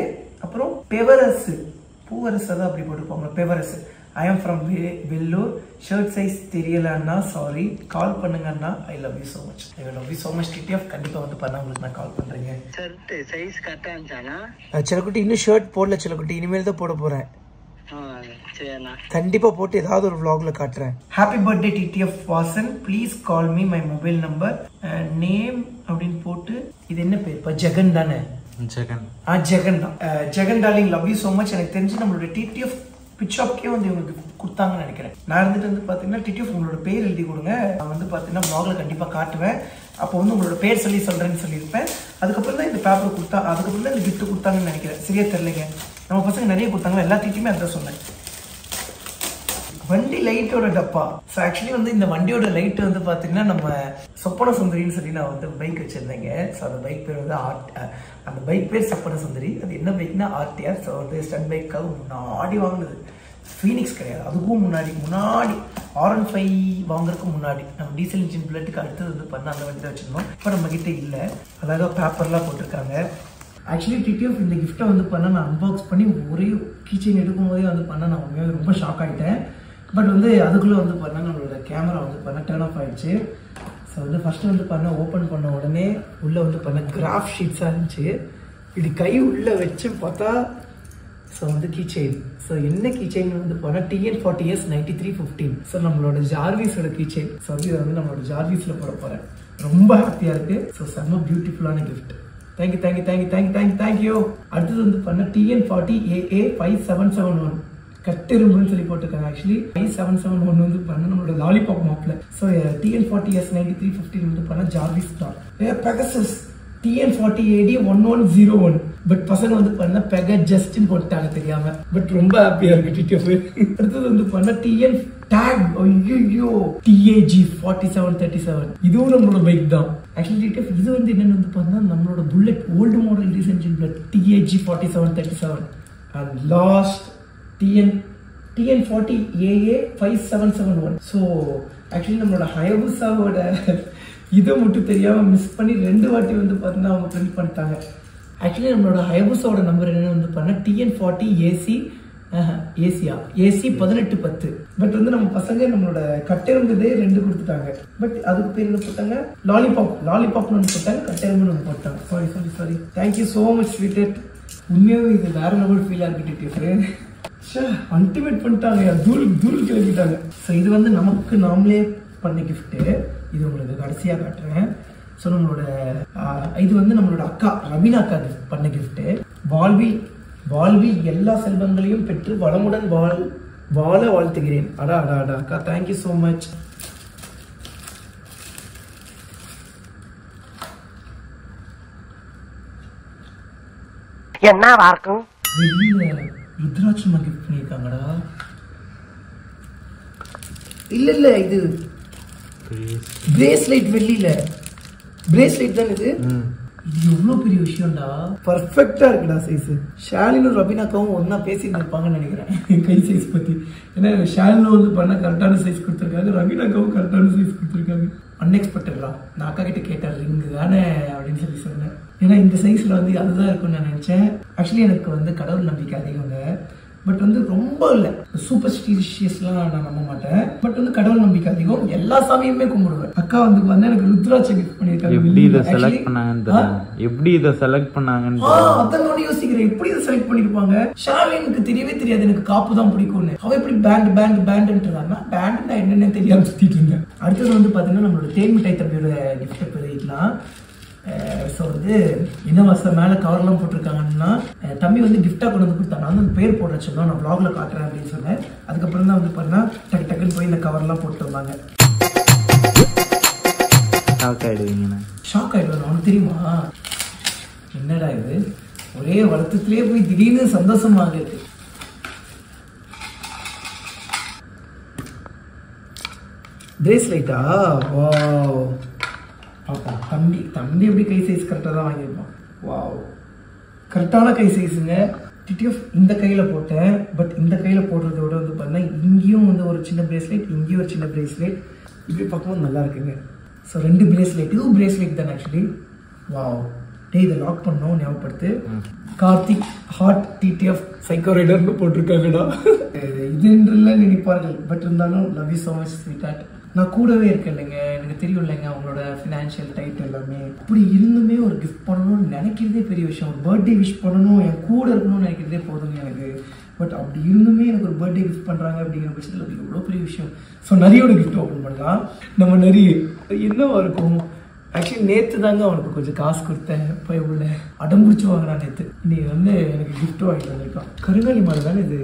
A: அப்புறம் பெவரசு, பூவரசு தான் அப்படி போட்டுருப்பாங்க, பெவரசு. I am from Vellore. Shirt size தெரியல அண்ணா, சாரி, கால் பண்ணுங்க அண்ணா. I love you so much. I love you so much TTF. கண்டிப்பாக வந்து பண்ண உங்களுக்கு நான் கால் பண்ணுறேங்க.
I: ஷர்ட் சைஸ் கரெக்டாக இருந்துச்சாண்ணா?
A: சிலக்குட்டி இன்னும் ஷர்ட் போடல சிலக்குட்டி, இனிமேல் தான் போட போகிறேன். கண்டிப்பா போட்டு ஏதாவது ஒரு vlogல காட்டுறேன். Happy birthday TTF Vasan, please call me, my mobile number, name அப்படின்னு போட்டு. இது என்ன பேர்? ஜெகன் தானே? ஜெகன். ஜெகன் தான். Jagan darling, love you so much. எனக்கு தெரிஞ்சு நம்மளோட டிடிஎஃப் பிக்ஷாப்கே வந்து இவங்களுக்கு கொடுத்தாங்கன்னு நினைக்கிறேன். நான் இருந்துட்டு வந்து பார்த்தீங்கன்னா டிடிஎஃப் உங்களோட பேர் எழுதி கொடுங்க, நான் வந்து பார்த்தீங்கன்னா vlogல கண்டிப்பாக காட்டுவேன். அப்போ வந்து உங்களோட பேர் சொல்கிறேன்னு சொல்லியிருப்பேன். அதுக்கப்புறம் தான் இந்த பேப்பர் கொடுத்தா, அதுக்கப்புறம் தான் இந்த கிஃப்ட் கொடுத்தாங்கன்னு நினைக்கிறேன். சரியா தெரியலைங்க. நம்ம பசங்க நிறைய கொடுத்தாங்க, எல்லாத்தையுமே அதான் சொன்னேன். வண்டி லைட்டோட டப்பா. ஸோ ஆக்சுவலி வந்து இந்த வண்டியோட லைட் வந்து பார்த்தீங்கன்னா நம்ம சொப்பன சுந்தரின்னு சொல்லி நான் வந்து பைக் வச்சுருந்தேங்க. ஸோ அந்த பைக் பேர் வந்து அந்த பைக் பேர் சொப்பன சுந்தரி. அது என்ன பைக்னா ஆர்டிஆர். ஸோ வந்து ஸ்டன் பைக்காக முன்னாடி வாங்கினது, ஃபீனிக்ஸ் கிடையாது, அதுக்கும் முன்னாடி R15 வாங்குறதுக்கு முன்னாடி நம்ம டீசல் இன்ஜின் புல்லட்டுக்கு அடுத்தது வந்து பண்ண அந்த வண்டி தான் வச்சுருந்தோம். இப்போ நம்மக்கிட்ட இல்லை. அழகாக பேப்பர்லாம் போட்டிருக்காங்க. ஆக்சுவலி டிடிஎஃப் இந்த கிஃப்ட்டை வந்து பண்ண நான் அன்பாக்ஸ் பண்ணி ஒரே கீச்சைன் எடுக்கும் போதே வந்து பண்ண நான் உண்மையாக ரொம்ப ஷாக் ஆகிட்டேன். பட் வந்து அதுக்குள்ளே வந்து பண்ணால் நம்மளோட கேமரா வந்து பண்ண டர்ன் ஆஃப் ஆகிடுச்சு. ஸோ வந்து ஃபஸ்ட்டு வந்து பண்ண ஓப்பன் பண்ண உடனே உள்ளே வந்து பண்ண கிராஃப் ஷீட்ஸாக இருந்துச்சு. இப்படி கை உள்ளே வச்சு பார்த்தா ஸோ வந்து கீச்செயின். ஸோ என்ன கீச்செயின் வந்து பண்ணால் TN40S 9315. ஸோ நம்மளோட ஜார்விஸோட கீச்செயின். ஸோ வந்து இதை வந்து நம்மளோட ஜார்விஸில் போட போகிறேன். ரொம்ப ஹாப்பியாக இருக்குது. ஸோ செம்ம பியூட்டிஃபுல்லான கிஃப்ட். தேங்க்யூ. அடுத்தது வந்து பண்ண TN40AA 5771 கட்டெரும்புன்னு சொல்லி போட்டிருக்காங்க. ஆக்சுவலி 5771 வந்து பண்ண நம்மளோட லாலிபாப் மாப்ல. ஸோ TN40S 9315 வந்து பண்ண ஜார்விஸ் தான். Pegasus TN40AD 1101. பட் பசங்க வந்து பண்ண பெக ஜஸ்ட்னு போட்டாங்க தெரியாம. பட் ரொம்ப ஹாப்பியா இருக்கு டிடிஎஃப். அடுத்தது வந்து பண்ண TN டேக் ஐயோ TAG 4737 இதுவும் நம்மளோட பைக் தான். ஆக்சுவலி இது வந்து என்னன்னு வந்து பார்த்தா நம்மளோட bullet old model recent bullet TAG 4737 and last TN40 AA 5771. So actually நம்மளோட ஹயபுசாவோட இதை மட்டும் தெரியாம மிஸ் பண்ணி 2 வாட்டி வந்து பார்த்தீங்கன்னா அவங்க பிரிண்ட் பண்ணிட்டாங்க. ஆக்சுவலி நம்மளோட ஹயபுசாவோட நம்பர் என்ன வந்து பண்ணா TN40 AC 1810. பட் வந்து நம்ம பசங்க நம்மளோட கட்டெரும்புதே 2 கொடுத்துட்டாங்க. பட் அதுக்கு பேர் என்ன போட்டாங்க, லாலிபாப்னு ஒன்று போட்டாங்க, கட்டெரும்புன்னு ஒன்று போட்டாங்க. Sorry thank you so much sweetheart. உண்மையாகவே இது வேற லெவல் ஃபீலாக இருக்கிட்டு அல்டிமேட் பண்ணிட்டாங்க, தூள் கிளப்பிட்டாங்க. ஸோ இது வந்து நமக்கு நாமளே பண்ண கிஃப்ட்டு. இது உங்களுக்கு கடைசியாக காட்டுறேன். ஸோ நம்மளோட இது வந்து நம்மளோட அக்கா ரபீனா அக்கா பண்ண கிஃப்ட்டு. வாழ்வி எல்லா செல்வங்களையும் பெற்று வளமுடன் வாழ வாழ்த்துகிறேன். அடா அக்கா தேங்க்யூ ஸோ மச்.
I: என்னவா இருக்கும்?
A: ருத்ராட்சமா கிஃப்ட் பண்ணியிருக்காங்கடா. இல்ல இது பிரேஸ்லைட், வெள்ளியில பிரேஸ்லைட் தான் இது. இது எவ்வளவு பெரிய விஷயம்டா, பர்ஃபெக்டா இருக்குடா சைஸ். ஷாலினும் ரபீனாக்காவும் ஒன்னா பேசிட்டு இருப்பாங்கன்னு நினைக்கிறேன் கை சைஸ் பத்தி. ஏன்னா ஷாலினும் வந்து பண்ண கரெக்டான சைஸ் கொடுத்துருக்காங்க, ரபீனாக்காவும் கரெக்டான சைஸ் கொடுத்துருக்காங்க. அன்எக்ஸ்பெக்டட்லாம். நான் அக்கா கிட்ட கேட்டேன் ரிங்கு தானே அப்படின்னு சொல்லி சொன்னேன். ஏன்னா இந்த சைஸ்ல வந்து அதுதான் இருக்கும்னு நான் நினைச்சேன். ஆக்சுவலி எனக்கு வந்து கடவுள் நம்பிக்கை அதிகங்க. பட் வந்து ரொம்ப இல்லை, சூப்பர்ஸ்டிஷியஸ்லாம் நான் நம்ப மாட்டேன். பட் வந்து கடவுள் நம்பிக்கை அதிகம், எல்லா சாமியுமே கும்பிடுவேன். அக்கா வந்து எனக்கு ருத்ராட்சம் கிஃப்ட் பண்ணியிருக்காங்க.
C: எப்படி இதை செலக்ட் பண்ணாங்கன்னு
A: அதான் யோசிக்கிறேன், எப்படி இதை செலக்ட் பண்ணிருப்பாங்க. ஷாலினுக்கு தெரியவே தெரியாது எனக்கு காப்பு தான் பிடிக்கும்னு. அவ எப்படி பேண்டுன்றாங்க, பேண்ட் நான் என்னன்னு தெரியாம சுத்திட்டு இருந்தேன். அடுத்தது வந்து பாத்தீங்கன்னா நம்மளோட தேன் மிட்டாய் தம்பியோட கிஃப்ட் பெருகிக்கலாம். ஸோ வந்து என்ன வாசம் மேலே கவர்லாம் போட்டிருக்காங்கன்னா தம்பி வந்து கிஃப்டாக கொண்டு வந்து கொடுத்தாங்க. நான் வந்து பேர் போடுற சொன்னோம், நான் வ்ளாகில் காட்டுறேன் அப்படின்னு சொன்னேன். அதுக்கப்புறம் தான் வந்து பார்த்தீங்கன்னா டக்குன்னு போய் இந்த கவர்லாம் போட்டு வந்தாங்க. ஷாக் ஆகிடுவேன் அவனுக்கு தெரியுமா, என்னடா இது ஒரே வருத்தத்திலே போய் திடீர்னு சந்தோஷமாக இருக்கு. பிரேஸ்லைட்டா, வா தம்பி எப்படி கை சைஸ் கரெக்டாக தான் வாங்கியிருப்பான். வாவ், கரெக்டான கை சைஸுங்க. டிடிஎஃப் இந்த கையில் போட்டேன். பட் இந்த கையில் போடுறத விட வந்து பார்த்தீங்கன்னா இங்கேயும் வந்து ஒரு சின்ன பிரேஸ்லெட், இங்கேயும் ஒரு சின்ன பிரேஸ்லெட், இப்படி பார்க்கும்போது நல்லா இருக்குங்க. ஸோ 2 பிரேஸ்லெட், இதுவும் பிரேஸ்லெட் தான் ஆக்சுவலி. வாவ், டே இதை லாக் பண்ணோம் ஞாபகப்படுத்து. கார்த்திக் ஹாட் டிடிஎஃப் சைக்கோ ரைடர்னு போட்டிருக்காங்கடா. இதுன்றலாம் நினைப்பார்கள். பட் இருந்தாலும் love you so much sweet. நான் கூடவே இருக்கேன் இல்லைங்க, எனக்கு தெரியும் இல்லைங்க அவங்களோட ஃபினான்ஷியல் டைட் எல்லாமே. அப்படி இருந்துமே ஒரு கிஃப்ட் பண்ணணும்னு நினைக்கிறதே பெரிய விஷயம். ஒரு பர்த்டே விஷ் பண்ணணும், என் கூட இருக்கணும்னு நினைக்கிறதே போதுங்க எனக்கு. பட் அப்படி இருந்துமே எனக்கு ஒரு பர்த்டே கிஃப்ட் பண்ணுறாங்க அப்படிங்கிற பட்சத்தில் அது எவ்வளோ பெரிய விஷயம். ஸோ நிறையோட கிஃப்ட் ஓப்பன் பண்ணலாம். நம்ம நிறைய என்னவா இருக்கும். ஆக்சுவலி நேற்று தாங்க அவனுக்கு கொஞ்சம் காசு கொடுத்தேன், போய் உள்ள அடம் பிடிச்சி வாங்கினான் நேற்று. இன்னைக்கு வந்து எனக்கு கிஃப்ட் வாங்கிட்டு வந்திருக்கான். கருங்காலி மாடு தானே இது.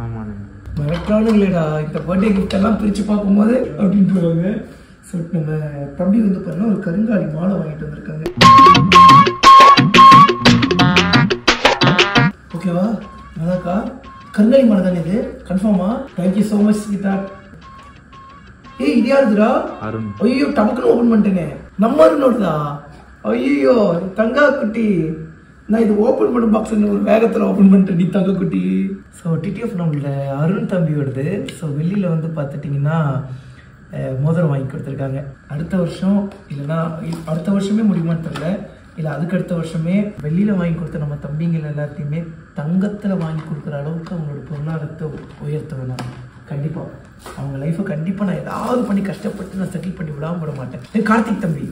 C: ஆமாண்ணே,
A: மறக்கானுங்களேடா இந்த பர்த்டே கிஃப்ட் எல்லாம் பிரிச்சு பார்க்கும்போது அப்படின்னு சொல்லுவாங்க. ஸோ நம்ம தம்பி வந்து பார்த்தீங்கன்னா ஒரு கருங்காலி மாலை வாங்கிட்டு வந்திருக்காங்க. ஓகேவா, நல்லாக்கா கருங்காலி மாலை தானே இது, கன்ஃபார்மா? Thank you so much Geetha. ஏய் இது யாருதுடா?
C: அருண்.
A: ஐயோ டமக்குன்னு ஓபன் பண்ணிட்டேனே, நம்ம அருணோடதா? ஐயோ தங்கா குட்டி, நான் இது ஓப்பன் பண்ண பாக்ஸ் ஒரு வேகத்தில் ஓப்பன் பண்ணிட்டேன் நீ தங்க குட்டி. ஸோ டிடிஎஃப் நம்மளோட அருண் தம்பியோடது. ஸோ வெளியில் வந்து பார்த்துட்டிங்கன்னா மோதிரம் வாங்கி கொடுத்துருக்காங்க. அடுத்த வருஷம் இல்லைன்னா அடுத்த வருஷமே முடியுமான்னு தெரியல, இல்லை அதுக்கு அடுத்த வருஷமே வெளியில் வாங்கி கொடுத்த நம்ம தம்பிங்கள் எல்லாத்தையுமே தங்கத்தில் வாங்கி கொடுக்குற அளவுக்கு அவங்களோட பொருளாதாரத்தை உயர்த்த வேணாம். கண்டிப்பாக அவங்க லைஃப்பை கண்டிப்பாக நான் ஏதாவது பண்ணி கஷ்டப்பட்டு நான் செட்டில் பண்ணி விடாமல் விட மாட்டேன். கார்த்திக் தம்பி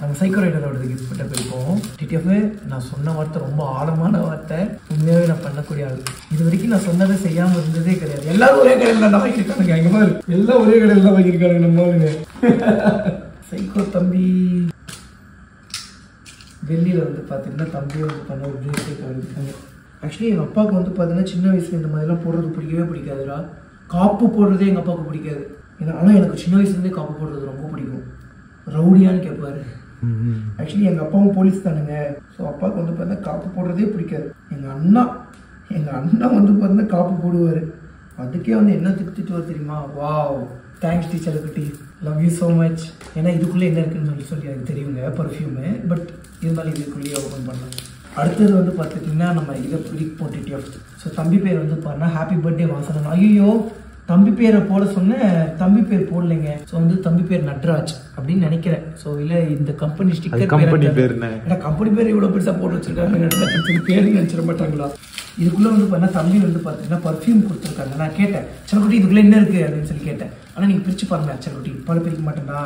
A: நம்ம சைக்கோ ரைடரோட கிஃப்ட் பண்ண போயிருக்கோம். டிடிஎஃப் நான் சொன்ன வார்த்தை ரொம்ப ஆழமான வார்த்தை, உண்மையாகவே நான் பண்ணக்கூடிய ஆள். இது வரைக்கும் நான் சொன்னதை செய்யாமல் இருந்ததே கிடையாது. எல்லாரும் ஒரே கடையில் தான் வாங்கியிருக்காங்க, எங்க மாதிரி எல்லாம் ஒரே கடையில் தான் வாங்கியிருக்காங்க நம்ம சைக்கோ தம்பி. வெளியில் வந்து பார்த்தீங்கன்னா தம்பியை வந்து பண்ண ஒரு பிரேஸ்லெட் வாங்கியிருக்காங்க. ஆக்சுவலி எங்கள் அப்பாவுக்கு வந்து பார்த்தீங்கன்னா சின்ன வயசுல இந்த மாதிரிலாம் போடுறது பிடிக்கவே பிடிக்காதுடா. காப்பு போடுறதே எங்கள் அப்பாவுக்கு பிடிக்காது. ஏன்னா ஆனால் எனக்கு சின்ன வயசுலேருந்தே காப்பு போடுறது ரொம்ப பிடிக்கும். ரவுடியான்னு கேட்பாரு. ஆக்சுவலி எங்கள் அப்பாவும் போலீஸ் தானுங்க. ஸோ அப்பாவுக்கு வந்து பார்த்தீங்கன்னா காப்பு போடுறதே பிடிக்காது. எங்கள் அண்ணா வந்து பார்த்தீங்கன்னா காப்பு போடுவார். அதுக்கே வந்து என்ன திட்டு வர தெரியுமா? வாவ், தேங்க்ஸ் டீச்சர் குட்டி, லவ் யூ ஸோ மச். ஏன்னா இதுக்குள்ளே என்ன இருக்குன்னு சொல்லி எனக்கு தெரியுங்க பர்ஃப்யூமு, பட் இருந்தாலும் இதுக்குள்ளேயே ஓப்பன் பண்ணலாம். அடுத்தது வந்து பார்த்துட்டிங்கன்னா நம்ம இதை பிடிப்போம் டிடிஎஃப். ஸோ தம்பி பேர் வந்து பாருன்னா ஹாப்பி பர்த்டே வாசனன். ஐயோ தம்பி பேரை போட சொன்னேன், தம்பி பேர் போடலைங்க. ஸோ வந்து தம்பி பேர் நட்ராஜ் அப்படின்னு நினைக்கிறேன். ஸோ இல்லை இந்த கம்பெனி ஸ்டிக்கர்
C: கம்பெனி பேர் என்ன?
A: கம்பெனி பேர் இவ்வளோ பெருசாக போட்டு வச்சிருக்காங்க, நட்ராஜ் பேரு நினச்சிட மாட்டாங்களா? இதுக்குள்ளே வந்து பார்த்தீங்கன்னா தம்பி வந்து பார்த்தீங்கன்னா பர்ஃப்யூம் கொடுத்துருக்காங்க. நான் கேட்டேன் செல்லக்குட்டி இதுக்குள்ளே என்ன இருக்குது அப்படின்னு சொல்லி கேட்டேன். ஆனால் நீங்கள் பிரித்து பாருங்க செல்லக்குட்டி, பல பிரிக்க மாட்டேன்டா,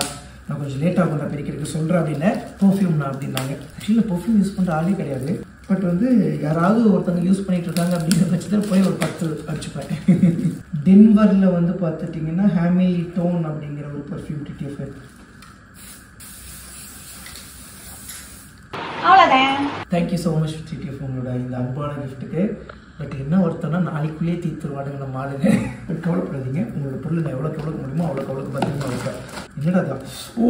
A: நான் கொஞ்சம் லேட்டாக கொண்டா பிரிக்கிறதுக்கு சொல்கிறேன் அப்படின்னு. பர்ஃப்யூம்னா அப்படின்னாங்க. ஆக்சுவலி பர்ஃப்யூம் யூஸ் பண்ணுற ஆளே கிடையாது, பட் வந்து யாராவது ஒருத்தவங்க யூஸ் பண்ணிட்டு இருக்காங்க அப்படிங்கிற பட்சத்தில் போய் ஒரு 10 அடிச்சுப்பேன். டென்வரில் வந்து பார்த்துட்டிங்கன்னா ஹாமில்டோன் அப்படிங்கிற ஒரு perfume TTF. Thank you so much TTF உங்களோட இந்த அன்பான கிஃப்ட்டுக்கு. பட் என்ன ஒருத்தனா நாளைக்குள்ளேயே தீர்த்துருவாடுங்க நம்ம ஆளுங்க. பட் கவலைப்படாதீங்க, உங்களோட பொருள் நான் எவ்வளோக்கு முடியுமோ அவ்வளோக்கு பத்திரமா வைப்பேன். என்னடா தான்? ஓ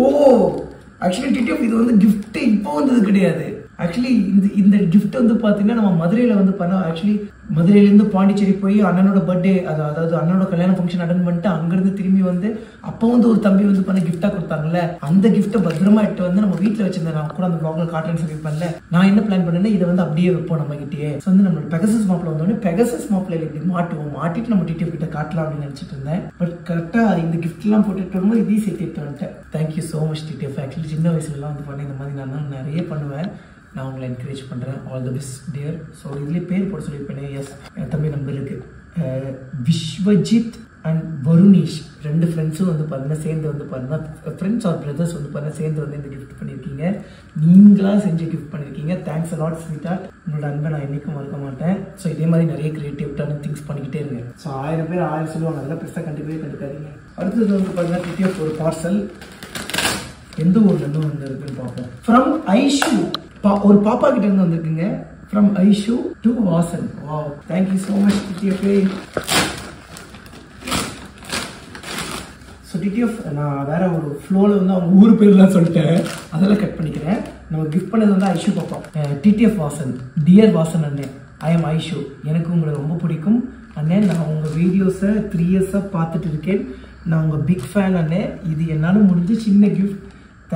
A: ஆக்சுவலி டிடிஎஃப் இது வந்து கிஃப்ட்டு இப்போ வந்தது கிடையாது. ஆக்சுவலி இந்த கிஃப்ட் வந்து பார்த்தீங்கன்னா நம்ம மதுரையில் வந்து பண்ணோம். ஆக்சுவலி மதுரையிலேருந்து பாண்டிச்சேரி போய் அண்ணனோட பர்த்டே, அதாவது அண்ணனோட கல்யாண ஃபங்க்ஷன் அட்டன் பண்ணிட்டு அங்கேருந்து திரும்பி வந்து அப்போ வந்து ஒரு தம்பி வந்து பண்ண கிஃப்டாக கொடுத்தாங்கல்ல, அந்த கிஃப்ட்டை பத்திரமா எடுத்து வந்து நம்ம வீட்டில் வச்சிருந்தேன். நான் கூட அந்த ப்ளாகில் காட்டுறேன்னு சொல்லியிருப்பேன்ல. நான் என்ன பிளான் பண்ணேன்னா இதை வந்து அப்படியே வைப்போம் நம்ம கிட்டே. ஸோ வந்து நம்மளோட பெகசஸ் மாப்பிள்ள வந்தோடனே பெகசஸ் மாப்பிள்ளையில் இப்படி மாட்டிட்டு நம்ம டிடிஎஃப் கிட்ட காட்டலாம் அப்படின்னு நினச்சிட்டு இருந்தேன். பட் கரெக்டாக இந்த கிஃப்ட்லாம் போட்டுட்டு வரும்போது இதையும் சேர்த்து வந்துட்டேன். Thank you so much TTF. Actually சின்ன வயசுலலாம் வந்து பண்ண இந்த மாதிரி நான் நிறைய பண்ணுவேன். நான் உங்களை என்கரேஜ் பண்ணுறேன். All the best dear. So இதுலேயே பேர் போட சொல்லியிருப்பேன். எஸ், என் தம்பி நம்பர் இருக்குது. விஸ்வஜித் அண்ட் வருணீஷ் 2 ஃப்ரெண்ட்ஸும் வந்து பாருங்கள் சேர்ந்து வந்து பாருங்கள், ஃப்ரெண்ட்ஸ் ஆர் பிரதர்ஸ் வந்து பாருங்கள் சேர்ந்து வந்து இந்த கிஃப்ட் பண்ணியிருக்கீங்க. நீங்களாக செஞ்சு கிஃப்ட் பண்ணியிருக்கீங்க. Thanks a lot sweetheart. உங்களோட அன்பை நான் என்றைக்கும் மறக்க மாட்டேன். ஸோ இதே மாதிரி நிறைய கிரியேட்டிவிட்டான திங்ஸ் பண்ணிக்கிட்டே இருங்க. ஸோ 1000 பேர் 1000 சொல்லுவாங்க, அதெல்லாம் பெருசாக கண்டுக்காதீங்க. அடுத்தது வந்து பாருங்கள் டிடிஎஃப் ஒரு பார்சல் எந்த ஊர்லேருந்து வந்து இருக்குன்னு பார்ப்போம். ஃப்ரம் ஐஷு, ஒரு பாப்பா கிட்ட இருந்து வந்திருக்குங்க. From Aishu to Vasan. Wow, thank you so much TTF. So TTF நான் வேற ஒரு ஃப்ளோவில் வந்து அவங்க ஊர் பேர்லாம் சொல்லிட்டேன், அதெல்லாம் கட் பண்ணிக்கிறேன். நம்ம கிஃப்ட் பண்ணது வந்து ஐஷு பாப்பா. டிடிஎஃப் வாசன், டியர் வாசன் அண்ணே, ஐ எம் ஐஷு. எனக்கு உங்களை ரொம்ப பிடிக்கும் அண்ணே. நான் உங்கள் வீடியோஸை 3 இயர்ஸாக பார்த்துட்டு இருக்கேன். நான் உங்கள் பிக் ஃபேன் அண்ணே. இது என்னால் முடிஞ்ச சின்ன கிஃப்ட்.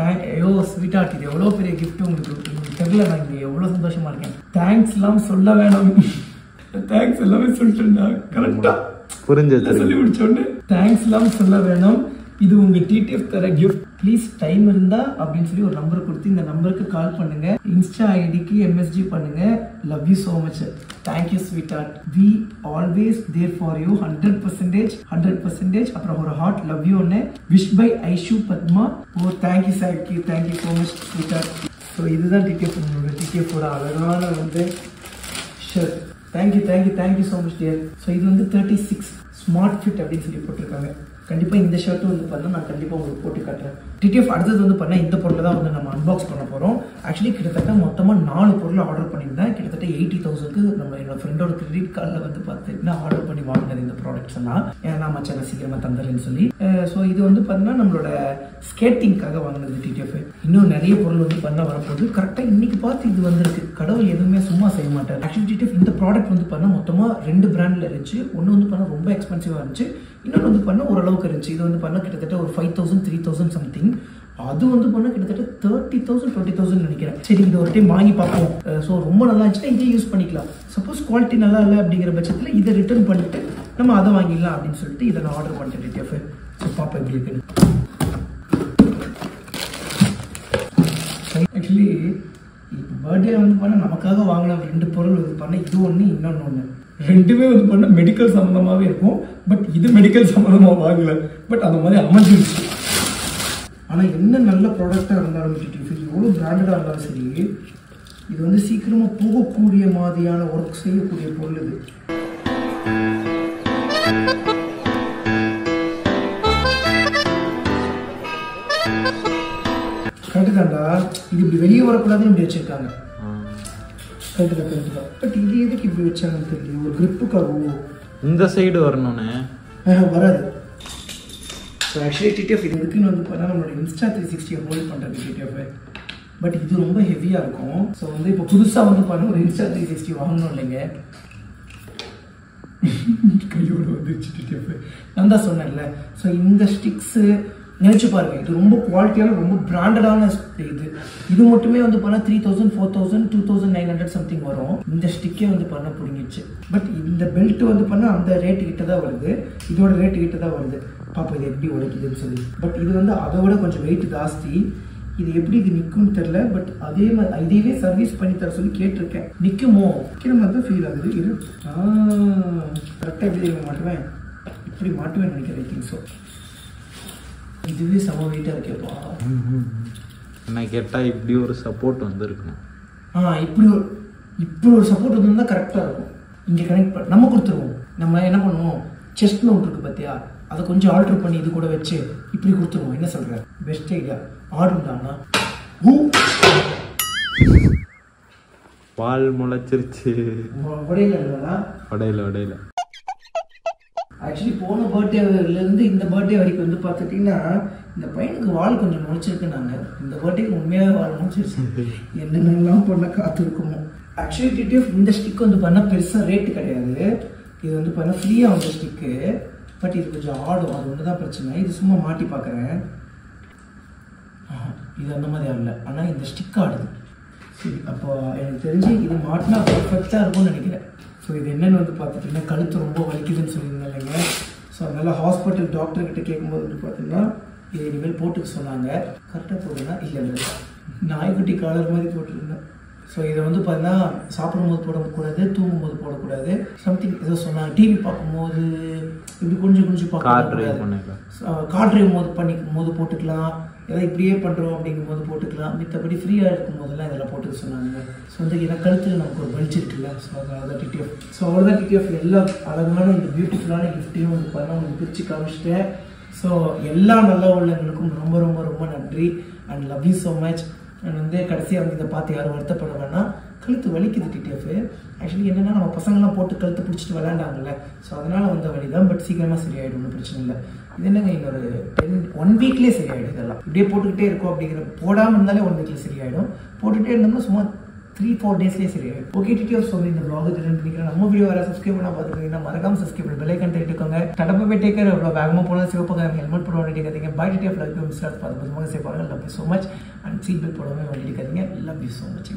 A: ஐயோ ஸ்வீட்டார்ட், இது எவ்வளோ பெரிய கிஃப்ட் உங்களுக்கு தெரியல. நான் இங்கே எவ்வளோ சந்தோஷமா இருக்கேன். தேங்க்ஸ்லாம் சொல்ல வேணாம், தேங்க்ஸ் எல்லாமே சொல்லிட்டேன் கரெக்டாக புரிஞ்சது சொல்லி முடிச்சோடனே. தேங்க்ஸ்லாம் சொல்ல வேணாம், இது உங்க டிடிஎஃப் தர கிஃப்ட். ப்ளீஸ் டைம் இருந்தா அப்படின்னு சொல்லி ஒரு நம்பர் கொடுத்து இந்த நம்பருக்கு கால் பண்ணுங்க. இன்ஸ்டா ஐடிக்கு எம்எஸ்ஜி பண்ணுங்க. Love you so much. Thank you sweetheart. We always there for you 100%. அப்புறம் ஒரு ஹார்ட் லவ் யூ ஒன்று. Wish by Aishu Padma. Oh thank you so much sweetheart. So இதுதான் டிடிஎஃப், உங்களோட டிடிஎஃபோட அழகான வந்து shirt. Thank you so much dear. So இது வந்து 36 ஸ்மார்ட் ஃபிட் அப்படின்னு சொல்லி போட்டிருக்காங்க. கண்டிப்பாக இந்த ஷர்ட்டும் வந்து பண்ணால் நான் கண்டிப்பாக உங்களுக்கு போட்டு காட்டுறேன். டிடிஎஃப் அடுத்தது வந்து பண்ணால் இந்த பொருளை தான் வந்து நம்ம அன்பாக்ஸ் பண்ண போகிறோம். ஆக்சுவலி கிட்டத்தட்ட மொத்தமாக 4 பொருள் ஆர்டர் பண்ணியிருந்தேன். கிட்டத்தட்ட 80,000க்கு நம்ம என்னோட ஃப்ரெண்டோட கிரெடிட் கார்டில் வந்து பார்த்தீங்கன்னா ஆர்டர் பண்ணி வாங்கினது இந்த ப்ராடக்ட்ஸ் எல்லாம். ஏன்னா மச்சான சீக்கிரமாக தந்துடுறேன்னு சொல்லி. ஸோ இது வந்து பார்த்தீங்கன்னா நம்மளோட ஸ்கேட்டிங்காக வாங்கினது டிடிஎஃப். இன்னும் நிறைய பொருள் வந்து பண்ண வரப்போகுது. கரெக்டாக இன்னைக்கு பார்த்து இது வந்திருக்கு. கடவுள் எதுவுமே சும்மா செய்ய மாட்டார். ஆக்சுவலி டிடிஎஃப் இந்த ப்ராடக்ட் வந்து பண்ணால் மொத்தமாக 2 பிராண்டில் இருந்துச்சு. ஒன்று வந்து பண்ணால் ரொம்ப எக்ஸ்பென்சிவாக இருந்துச்சு, இன்னொன்று வந்து பண்ணால் ஓரளவுக்கு இருந்துச்சு. இது வந்து பண்ணால் கிட்டத்தட்ட ஒரு 5,000 3,000 சம்திங். அது வந்து பண்ணால் கிட்டத்தட்ட 30,000 20,000 நினைக்கிறேன். சரி இது ஒரு டைம் வாங்கி பார்ப்போம். ஸோ ரொம்ப நல்லா இருந்துச்சுன்னா இதே யூஸ் பண்ணிக்கலாம். சப்போஸ் குவாலிட்டி நல்லா இல்லை அப்படிங்கிற பட்சத்தில் இதை ரிட்டர்ன் பண்ணிட்டு நம்ம அதை வாங்கிடலாம் அப்படின்னு சொல்லிட்டு இதை நான் ஆர்டர் பண்ணிட்டேன் டிடிஎஃப். ஸோ பாப்பா எப்படி இருக்குன்னு. ஆக்சுவலி பர்த்டே வந்து பண்ணால் நமக்காக வாங்கின 2 பொருள் வந்து பண்ணால் இது ஒன்று இன்னொன்று ஒன்று. 2மே வந்து பண்ணால் மெடிக்கல் சம்மந்தமாகவே இருக்கும். பட் இது மெடிக்கல் சம்மந்தமாக வாங்கல, பட் அந்த மாதிரி அமைஞ்சிருச்சு. ஆனால் என்ன நல்ல ப்ராடக்டாக இருந்தாலும் டிடிஎஃப் எவ்வளோ பிராண்டடாக இருந்தாலும் சரி, இது வந்து சீக்கிரமாக போகக்கூடிய மாதிரியான ஒர்க் செய்யக்கூடிய பொருள் இது. கரெக்டு தான்டா, இது இப்படி வெளியே வரக்கூடாதுன்னு இப்படி வச்சிருக்காங்க. கரெக்டு தான். பட் இது எதுக்கு இப்படி வச்சாங்கன்னு தெரியல. ஒரு கிரிப்புக்காகவோ
C: இந்த சைடு வரணும்னு
A: வராது. ஸோ ஆக்சுவலி டிடிஎஃப் இது எதுக்குன்னு வந்து பார்த்தா நம்மளோட இன்ஸ்டா 360 ஹோல்ட் பண்ணுறது டிடிஎஃப். பட் இது ரொம்ப ஹெவியாக இருக்கும். ஸோ வந்து இப்போ புதுசாக வந்து பார்த்தா ஒரு இன்ஸ்டா 360 வாங்கணும் இல்லைங்க.
G: கையோடு வந்துருச்சு டிடிஎஃப். நான் தான் சொன்னேன்ல. ஸோ இந்த ஸ்டிக்ஸு நினச்சி பாருங்க, இது ரொம்ப குவாலிட்டியான ரொம்ப பிராண்டடான இது மட்டுமே வந்து பண்ணால் 3000 4000 2900 சம்திங் வரும். இந்த ஸ்டிக்கே வந்து பண்ண பிடிங்கிடுச்சு. பட் இந்த பெல்ட் வந்து பண்ணால் அந்த ரேட்டு கிட்ட தான் வருது, இதோட ரேட்டு கிட்ட தான் வருது. பாப்பா இது எப்படி உடைக்குதுன்னு சொல்லி. பட் இது வந்து அதை விட கொஞ்சம் வெயிட் ஜாஸ்தி. இது எப்படி இது நிற்கும்னு தெரியல. பட் அதே மாதிரி இதையே சர்வீஸ் பண்ணி தர சொல்லி கேட்டிருக்கேன். நிற்குமோ நிற்கிற மாதிரி தான் ஃபீல் ஆகுது. இது கரெக்டாக எப்படி மாட்டுவேன், இப்படி மாட்டுவேன் நினைக்கிறேன். I think so. இதுவே சம வெயிட்டாக இருக்கேப்பா.
C: என்ன கேட்டால் இப்படி ஒரு சப்போர்ட் வந்துருக்கும்.
G: இப்படி ஒரு சப்போர்ட் வந்து கரெக்டாக இருக்கும். இங்கே கனெக்ட் பண்ண நம்ம கொடுத்துருவோம். நம்ம என்ன பண்ணுவோம், செஸ்ட் நோட் இருக்கு பார்த்தியா, அதை கொஞ்சம் ஆல்டர் பண்ணி இது கூட வச்சு இப்படி கொடுத்துருவோம். என்ன சொல்கிற? Best idea. ஆடுண்டானா
C: பால் முளைச்சிருச்சு. உடையில
G: ஆக்சுவலி போன பர்த்டேலேருந்து இந்த பர்த்டே வரைக்கும் வந்து பார்த்துட்டிங்கன்னா இந்த பையனுக்கு வால் கொஞ்சம் முளைச்சிருக்கு. நாங்கள் இந்த பர்த்டேக்கு உண்மையாகவே வால் முளைச்சிருச்சு. என்னென்னலாம் பண்ண காத்திருக்குமோ. ஆக்சுவலி டிடிஎஃப் இந்த ஸ்டிக் வந்து பண்ணால் பெருசாக ரேட்டு கிடையாது. இது வந்து பண்ணால் ஃப்ரீயாக வந்த ஸ்டிக்கு. பட் இது கொஞ்சம் ஆடும், அது ஒன்று தான் பிரச்சனை. இது சும்மா மாட்டி பார்க்குறேன். இது அந்த மாதிரி ஆடல, ஆனால் இந்த ஸ்டிக் ஆடுது. சரி, அப்போ எனக்கு தெரிஞ்சு இது மாட்டினா பர்ஃபெக்டாக இருக்கும்னு நினைக்கிறேன். ஸோ இது என்னென்னு வந்து பார்த்துட்டிங்கன்னா கழுத்து ரொம்ப வலிக்குதுன்னு சொல்லியிருந்தேன் இல்லைங்க. ஸோ அதனால் ஹாஸ்பிட்டல் டாக்டர்கிட்ட கேட்கும்போது வந்து பார்த்தீங்கன்னா இது இனிமேல் போட்டுக்க சொன்னாங்க. கரெக்டாக போடுன்னா இல்லை நாய்க்குட்டி காலர் மாதிரி போட்டுருந்தேன். ஸோ இதை வந்து பார்த்தீங்கன்னா சாப்பிடும்போது போடக்கூடாது, தூங்கும்போது போடக்கூடாது, சம்திங் ஏதோ சொன்னாங்க. டிவி பார்க்கும்போது இப்படி கொஞ்சம் கார் டிரைவ் பண்ணிக்கும் போது போட்டுக்கலாம், ஏதாவது இப்படியே பண்ணுறோம் அப்படிங்கும் போது போட்டுக்கலாம். மித்தபடி ஃப்ரீயாக இருக்கும் போதெல்லாம் இதெல்லாம் போட்டுக்க சொன்னாங்க. ஸோ வந்து ஏன்னா கழுத்தில் நமக்கு ஒரு பெல்ட் இருக்குல்ல. ஸோ அதான் டிடிஎஃப். ஸோ அவ்வளோதான் டிடிஎஃப். எல்லா அழகான இந்த பியூட்டிஃபுல்லான கிஃப்ட்டையும் வந்து பண்ண உங்களுக்கு பிரித்து காமிச்சிட்டேன். ஸோ எல்லா நல்ல உள்ளவங்களுக்கும் ரொம்ப ரொம்ப ரொம்ப நன்றி and love you so much. And வந்து கடைசியாக வந்து இதை பார்த்து யாரும் வருத்தப்பட வேணாம். கழுத்து வலிக்குது டிடிஎஃப். ஆக்சுவலி என்னென்னா நம்ம பசங்கள்லாம் போட்டு கழுத்து பிடிச்சிட்டு விளையாண்டாங்கல்ல. ஸோ அதனால் வந்த வழி தான். பட் சீக்கிரமாக சரியாயிடும், ஒன்றும் பிரச்சனை இல்லை. இது என்னங்க இன்னொரு 1 வீக்லேயே சரியாயிடும். இதெல்லாம் இப்படியே போட்டுக்கிட்டே இருக்கும் அப்படிங்கிற போடாமல் இருந்தாலே 1 வீக்கில் சரியாயிடும். போட்டுகிட்டே இருந்தோம்னா சும்மா 3-4 டேஸ்லேயே சரியாயிடும். Okay TTF. ஸோ இந்த vlog தெரிஞ்சு பண்ணிக்கிறேன். நம்ம வீடியோ வர சப்ஸ்கிரைப் பண்ணால் பார்த்துருக்கீங்கன்னா மறக்காம சப்ஸ்கிரைப் பண்ணி பெல் ஐக்கான் தட்டிக்கோங்க. தடப்பை டேக்கர் எவ்வளோ வேகமாக போனால் சிவப்பாக ஹெல்மெட் போட வேண்டியதுக்காதீங்க. Bye TTF. Love you miss பார்த்து பத்திரமாக சேஃபாக. Love you so much. And seat belt போடாமல் வேண்டியதுக்காதீங்க. Love you so much.